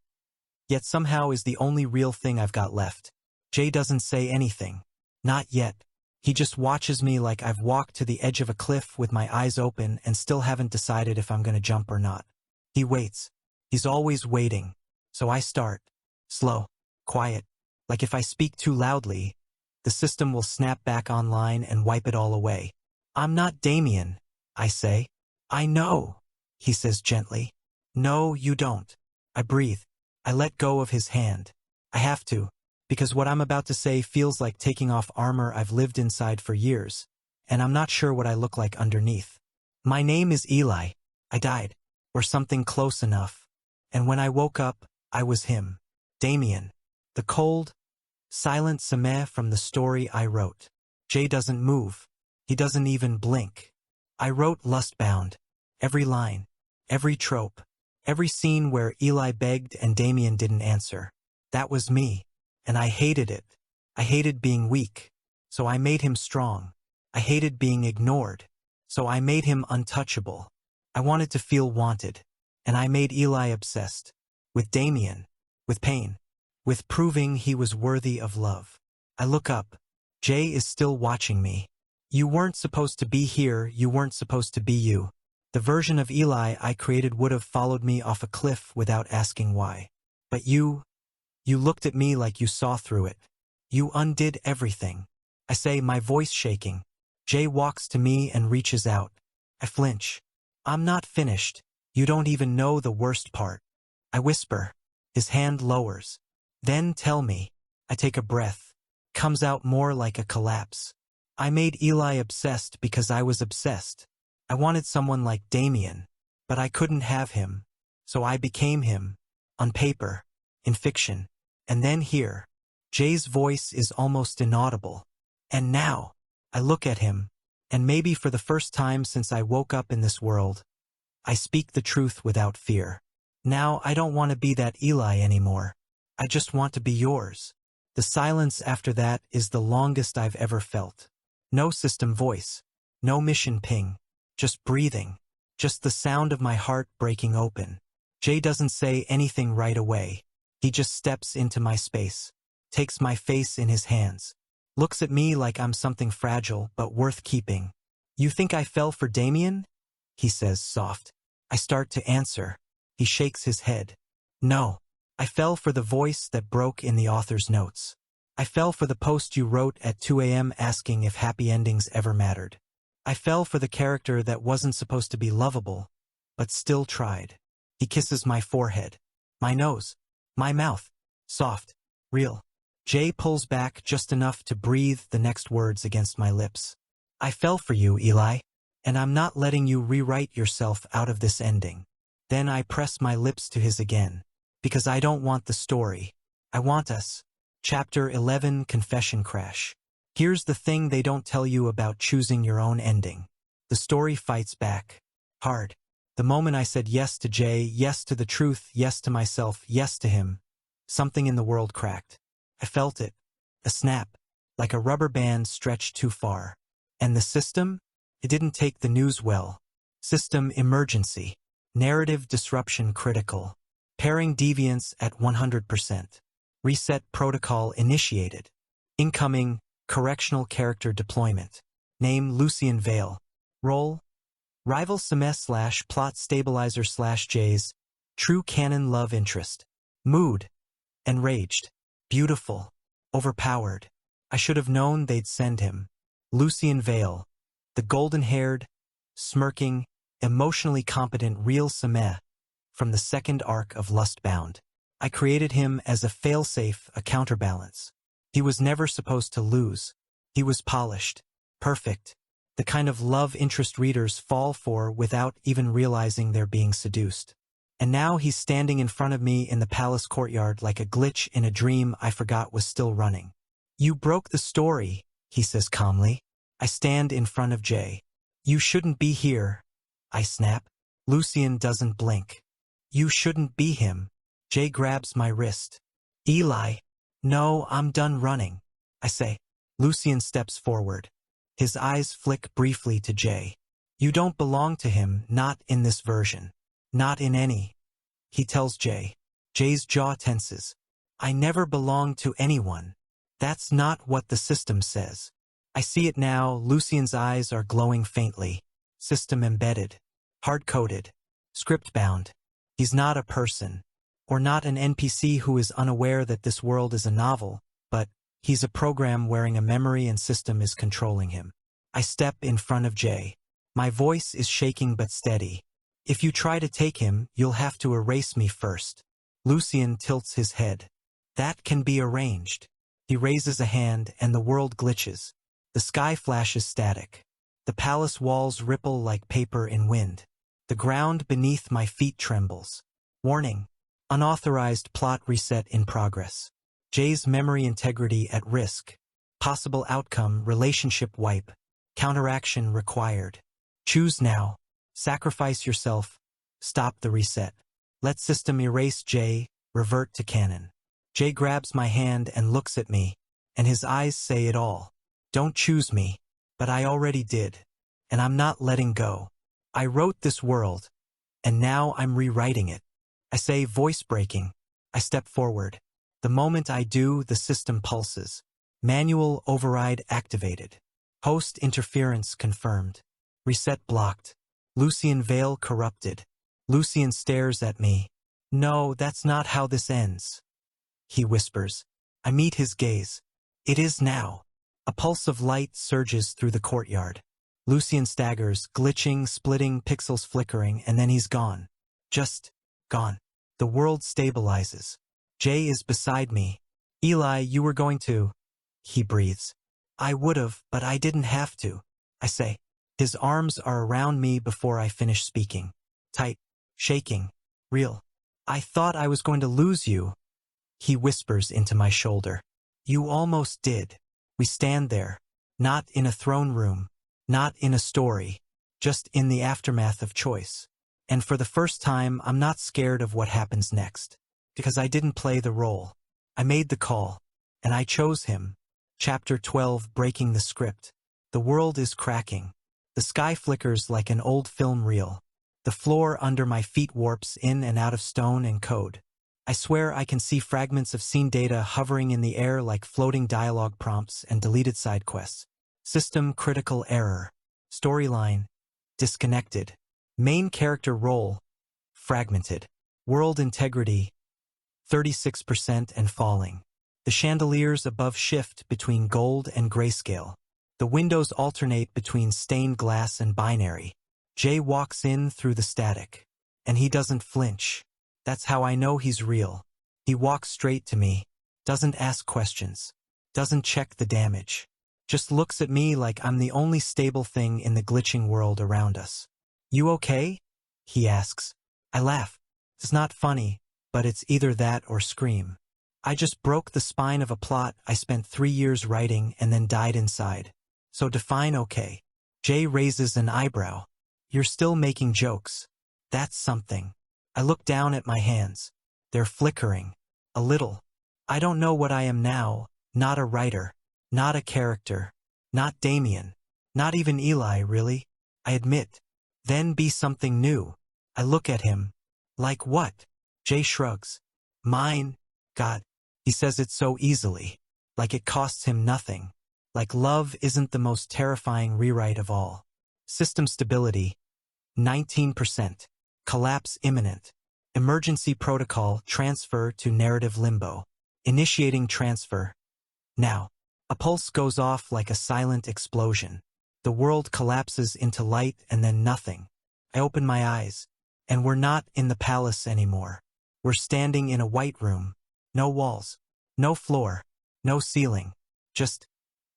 Yet somehow is the only real thing I've got left. Jay doesn't say anything. Not yet. He just watches me like I've walked to the edge of a cliff with my eyes open and still haven't decided if I'm gonna jump or not. He waits. He's always waiting. So I start. Slow. Quiet. Like if I speak too loudly, the system will snap back online and wipe it all away. I'm not Damien, I say. I know, he says gently. No, you don't. I breathe. I let go of his hand. I have to. Because what I'm about to say feels like taking off armor I've lived inside for years, and I'm not sure what I look like underneath. My name is Eli. I died, or something close enough. And when I woke up, I was him. Damien. The cold, silent Seme from the story I wrote. Jay doesn't move. He doesn't even blink. I wrote Lustbound. Every line. Every trope. Every scene where Eli begged and Damien didn't answer. That was me. And I hated it. I hated being weak. So I made him strong. I hated being ignored. So I made him untouchable. I wanted to feel wanted. And I made Eli obsessed. With Damien. With pain. With proving he was worthy of love. I look up. Jay is still watching me. You weren't supposed to be here. You weren't supposed to be you. The version of Eli I created would have followed me off a cliff without asking why. But you looked at me like you saw through it. You undid everything. I say, my voice shaking. Jay walks to me and reaches out. I flinch. I'm not finished. You don't even know the worst part. I whisper. His hand lowers. Then tell me. I take a breath. Comes out more like a collapse. I made Eli obsessed because I was obsessed. I wanted someone like Damien. But I couldn't have him. So I became him. On paper. In fiction. And then here. Jay's voice is almost inaudible. And now. I look at him. And maybe for the first time since I woke up in this world, I speak the truth without fear. Now I don't want to be that Eli anymore. I just want to be yours. The silence after that is the longest I've ever felt. No system voice. No mission ping. Just breathing. Just the sound of my heart breaking open. Jay doesn't say anything right away. He just steps into my space. Takes my face in his hands. Looks at me like I'm something fragile but worth keeping. You think I fell for Damien? He says soft. I start to answer. He shakes his head. No. I fell for the voice that broke in the author's notes. I fell for the post you wrote at 2 a.m. asking if happy endings ever mattered. I fell for the character that wasn't supposed to be lovable, but still tried. He kisses my forehead, my nose, my mouth. Soft, real. Jay pulls back just enough to breathe the next words against my lips. I fell for you, Eli, and I'm not letting you rewrite yourself out of this ending. Then I press my lips to his again, because I don't want the story. I want us. Chapter 11, Confession Crash. Here's the thing they don't tell you about choosing your own ending. The story fights back. Hard. The moment I said yes to Jay, yes to the truth, yes to myself, yes to him, something in the world cracked. I felt it. A snap. Like a rubber band stretched too far. And the system? It didn't take the news well. System emergency. Narrative disruption critical. Pairing deviance at 100%. Reset protocol initiated. Incoming, correctional character deployment. Name Lucian Vale. Role? Rival Seme / plot stabilizer / Jay's. True canon love interest. Mood. Enraged. Beautiful. Overpowered. I should have known they'd send him. Lucian Vale. The golden-haired, smirking, emotionally competent real Seme from the second arc of Lustbound. I created him as a failsafe, a counterbalance. He was never supposed to lose. He was polished. Perfect. The kind of love interest readers fall for without even realizing they're being seduced. And now he's standing in front of me in the palace courtyard like a glitch in a dream I forgot was still running. You broke the story, he says calmly. I stand in front of Jay. You shouldn't be here, I snap. Lucian doesn't blink. You shouldn't be him. Jay grabs my wrist. Eli. No, I'm done running, I say. Lucian steps forward. His eyes flick briefly to Jay. You don't belong to him, not in this version. Not in any. He tells Jay. Jay's jaw tenses. I never belonged to anyone. That's not what the system says. I see it now. Lucian's eyes are glowing faintly. System embedded. Hard-coded. Script-bound. He's not a person. Or not an NPC who is unaware that this world is a novel, but he's a program wearing a memory and system is controlling him. I step in front of Jay. My voice is shaking but steady. If you try to take him, you'll have to erase me first. Lucian tilts his head. That can be arranged. He raises a hand and the world glitches. The sky flashes static. The palace walls ripple like paper in wind. The ground beneath my feet trembles. Warning. Unauthorized plot reset in progress. Jay's memory integrity at risk. Possible outcome, relationship wipe. Counteraction required. Choose now. Sacrifice yourself. Stop the reset. Let system erase Jay, revert to canon. Jay grabs my hand and looks at me, and his eyes say it all. Don't choose me, but I already did, and I'm not letting go. I wrote this world, and now I'm rewriting it. I say, voice breaking. I step forward. The moment I do, the system pulses. Manual override activated. Host interference confirmed. Reset blocked. Lucian Vale corrupted. Lucian stares at me. No, that's not how this ends. He whispers. I meet his gaze. It is now. A pulse of light surges through the courtyard. Lucian staggers, glitching, splitting, pixels flickering, and then he's gone. Just gone. The world stabilizes. Jay is beside me. Eli, you were going to... He breathes. I would've, but I didn't have to. I say. His arms are around me before I finish speaking. Tight. Shaking. Real. I thought I was going to lose you. He whispers into my shoulder. You almost did. We stand there. Not in a throne room. Not in a story. Just in the aftermath of choice. And for the first time, I'm not scared of what happens next. Because I didn't play the role. I made the call. And I chose him. Chapter 12, Breaking the Script. The world is cracking. The sky flickers like an old film reel. The floor under my feet warps in and out of stone and code. I swear I can see fragments of scene data hovering in the air like floating dialogue prompts and deleted side quests. System critical error. Storyline. Disconnected. Main character role, fragmented. World integrity, 36% and falling. The chandeliers above shift between gold and grayscale. The windows alternate between stained glass and binary. Jay walks in through the static. And he doesn't flinch. That's how I know he's real. He walks straight to me, doesn't ask questions, doesn't check the damage. Just looks at me like I'm the only stable thing in the glitching world around us. You okay? He asks. I laugh. It's not funny, but it's either that or scream. I just broke the spine of a plot I spent 3 years writing and then died inside. So define okay. Jay raises an eyebrow. You're still making jokes. That's something. I look down at my hands. They're flickering. A little. I don't know what I am now, not a writer, not a character, not Damien, not even Eli, really, I admit. Then be something new. I look at him. Like what? Jay shrugs. Mine, God. He says it so easily. Like it costs him nothing. Like love isn't the most terrifying rewrite of all. System stability, 19%. Collapse imminent. Emergency protocol transfer to narrative limbo. Initiating transfer. Now. A pulse goes off like a silent explosion. The world collapses into light and then nothing. I open my eyes. And we're not in the palace anymore. We're standing in a white room. No walls. No floor. No ceiling. Just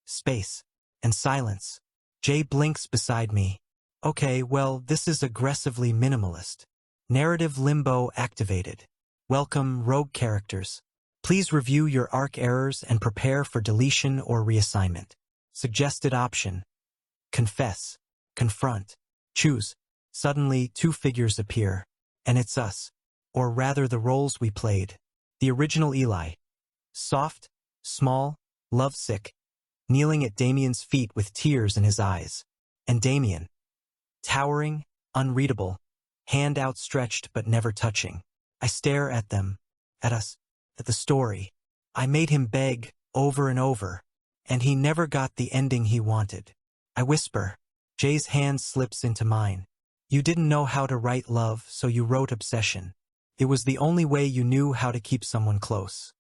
space. And silence. Jay blinks beside me. Okay, well, this is aggressively minimalist. Narrative limbo activated. Welcome, rogue characters. Please review your arc errors and prepare for deletion or reassignment. Suggested option. Confess. Confront. Choose. Suddenly, 2 figures appear. And it's us. Or rather the roles we played. The original Eli. Soft, small, lovesick, kneeling at Damien's feet with tears in his eyes. And Damien. Towering, unreadable, hand outstretched but never touching. I stare at them, at us, at the story. I made him beg, over and over, and he never got the ending he wanted. I whisper. Jay's hand slips into mine. You didn't know how to write love, so you wrote obsession. It was the only way you knew how to keep someone close.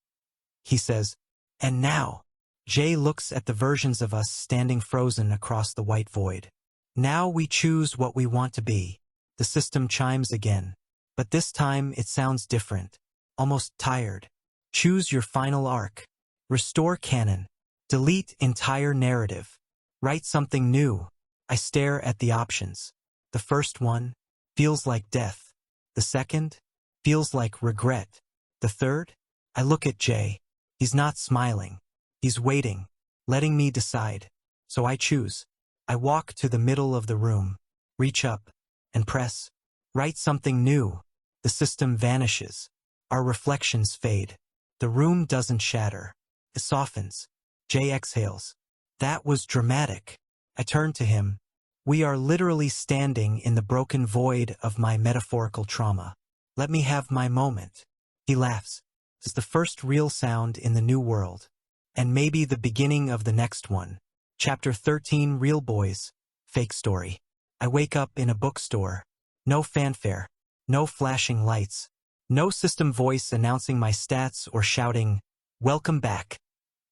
He says, and now. Jay looks at the versions of us standing frozen across the white void. Now we choose what we want to be. The system chimes again. But this time it sounds different. Almost tired. Choose your final arc. Restore canon. Delete entire narrative. Write something new. I stare at the options. The first one feels like death. The second feels like regret. The third? I look at Jay. He's not smiling. He's waiting, letting me decide. So I choose. I walk to the middle of the room, reach up, and press. Write something new. The system vanishes. Our reflections fade. The room doesn't shatter. It softens. Jay exhales. That was dramatic. I turn to him. We are literally standing in the broken void of my metaphorical trauma. Let me have my moment. He laughs. It's the first real sound in the new world. And maybe the beginning of the next one. Chapter 13, Real Boys. Fake story. I wake up in a bookstore. No fanfare. No flashing lights. No system voice announcing my stats or shouting, welcome back,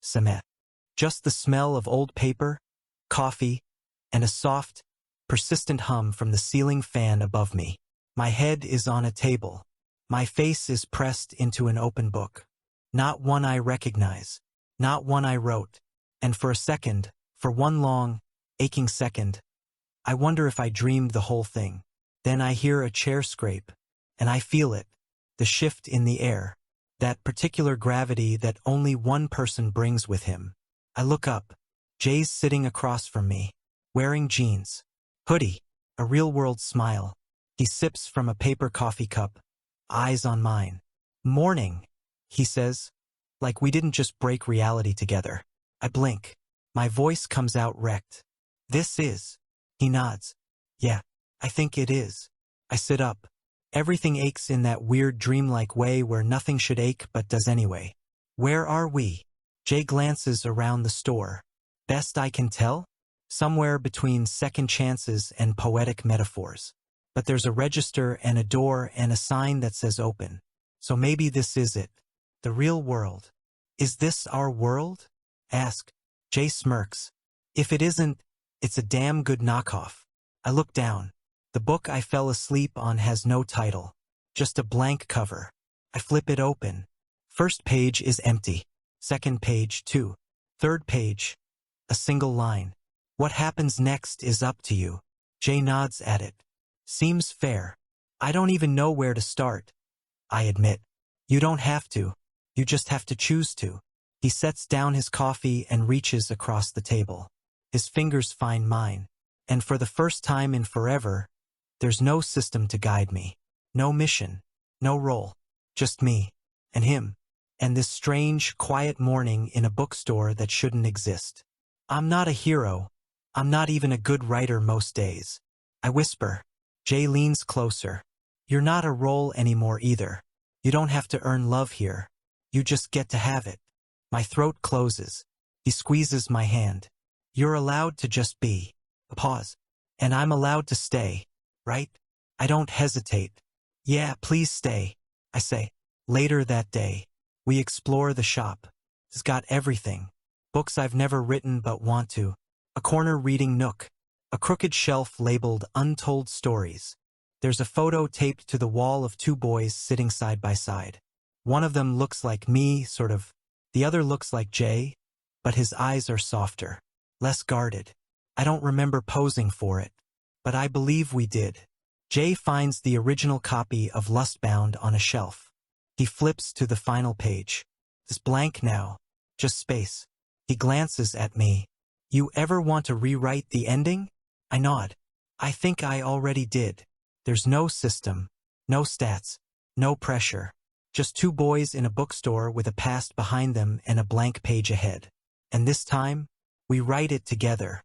Seme. Just the smell of old paper, coffee, and a soft, persistent hum from the ceiling fan above me. My head is on a table. My face is pressed into an open book. Not one I recognize. Not one I wrote. And for a second, for one long, aching second, I wonder if I dreamed the whole thing. Then I hear a chair scrape, and I feel it, the shift in the air, that particular gravity that only one person brings with him. I look up. Jay's sitting across from me, wearing jeans, hoodie, a real-world smile. He sips from a paper coffee cup, eyes on mine. Morning, he says, like we didn't just break reality together. I blink. My voice comes out wrecked. This is. He nods. Yeah, I think it is. I sit up. Everything aches in that weird dreamlike way where nothing should ache but does anyway. Where are we? Jay glances around the store. Best I can tell? Somewhere between second chances and poetic metaphors. but there's a register and a door and a sign that says open. So maybe this is it. The real world. Is this our world? Ask. Jay smirks. If it isn't, it's a damn good knockoff. I look down. The book I fell asleep on has no title. Just a blank cover. I flip it open. First page is empty. Second page, too. Third page. A single line. What happens next is up to you. Jay nods at it. Seems fair. I don't even know where to start. I admit. You don't have to. You just have to choose to. He sets down his coffee and reaches across the table. His fingers find mine. And for the first time in forever, there's no system to guide me. No mission. No role. Just me. And him. And this strange, quiet morning in a bookstore that shouldn't exist. I'm not a hero. I'm not even a good writer most days. I whisper. Jay leans closer. You're not a role anymore either. You don't have to earn love here. You just get to have it. My throat closes. He squeezes my hand. You're allowed to just be. A pause. And I'm allowed to stay, right? I don't hesitate. Yeah, please stay, I say. Later that day, we explore the shop. It's got everything. Books I've never written but want to. A corner reading nook. A crooked shelf labeled Untold Stories. There's a photo taped to the wall of two boys sitting side by side. One of them looks like me, sort of. The other looks like Jay, but his eyes are softer, less guarded. I don't remember posing for it, but I believe we did. Jay finds the original copy of Lustbound on a shelf. He flips to the final page. It's blank now, just space. He glances at me. You ever want to rewrite the ending? I nod. I think I already did. There's no system, no stats, no pressure. Just two boys in a bookstore with a past behind them and a blank page ahead. And this time, we write it together.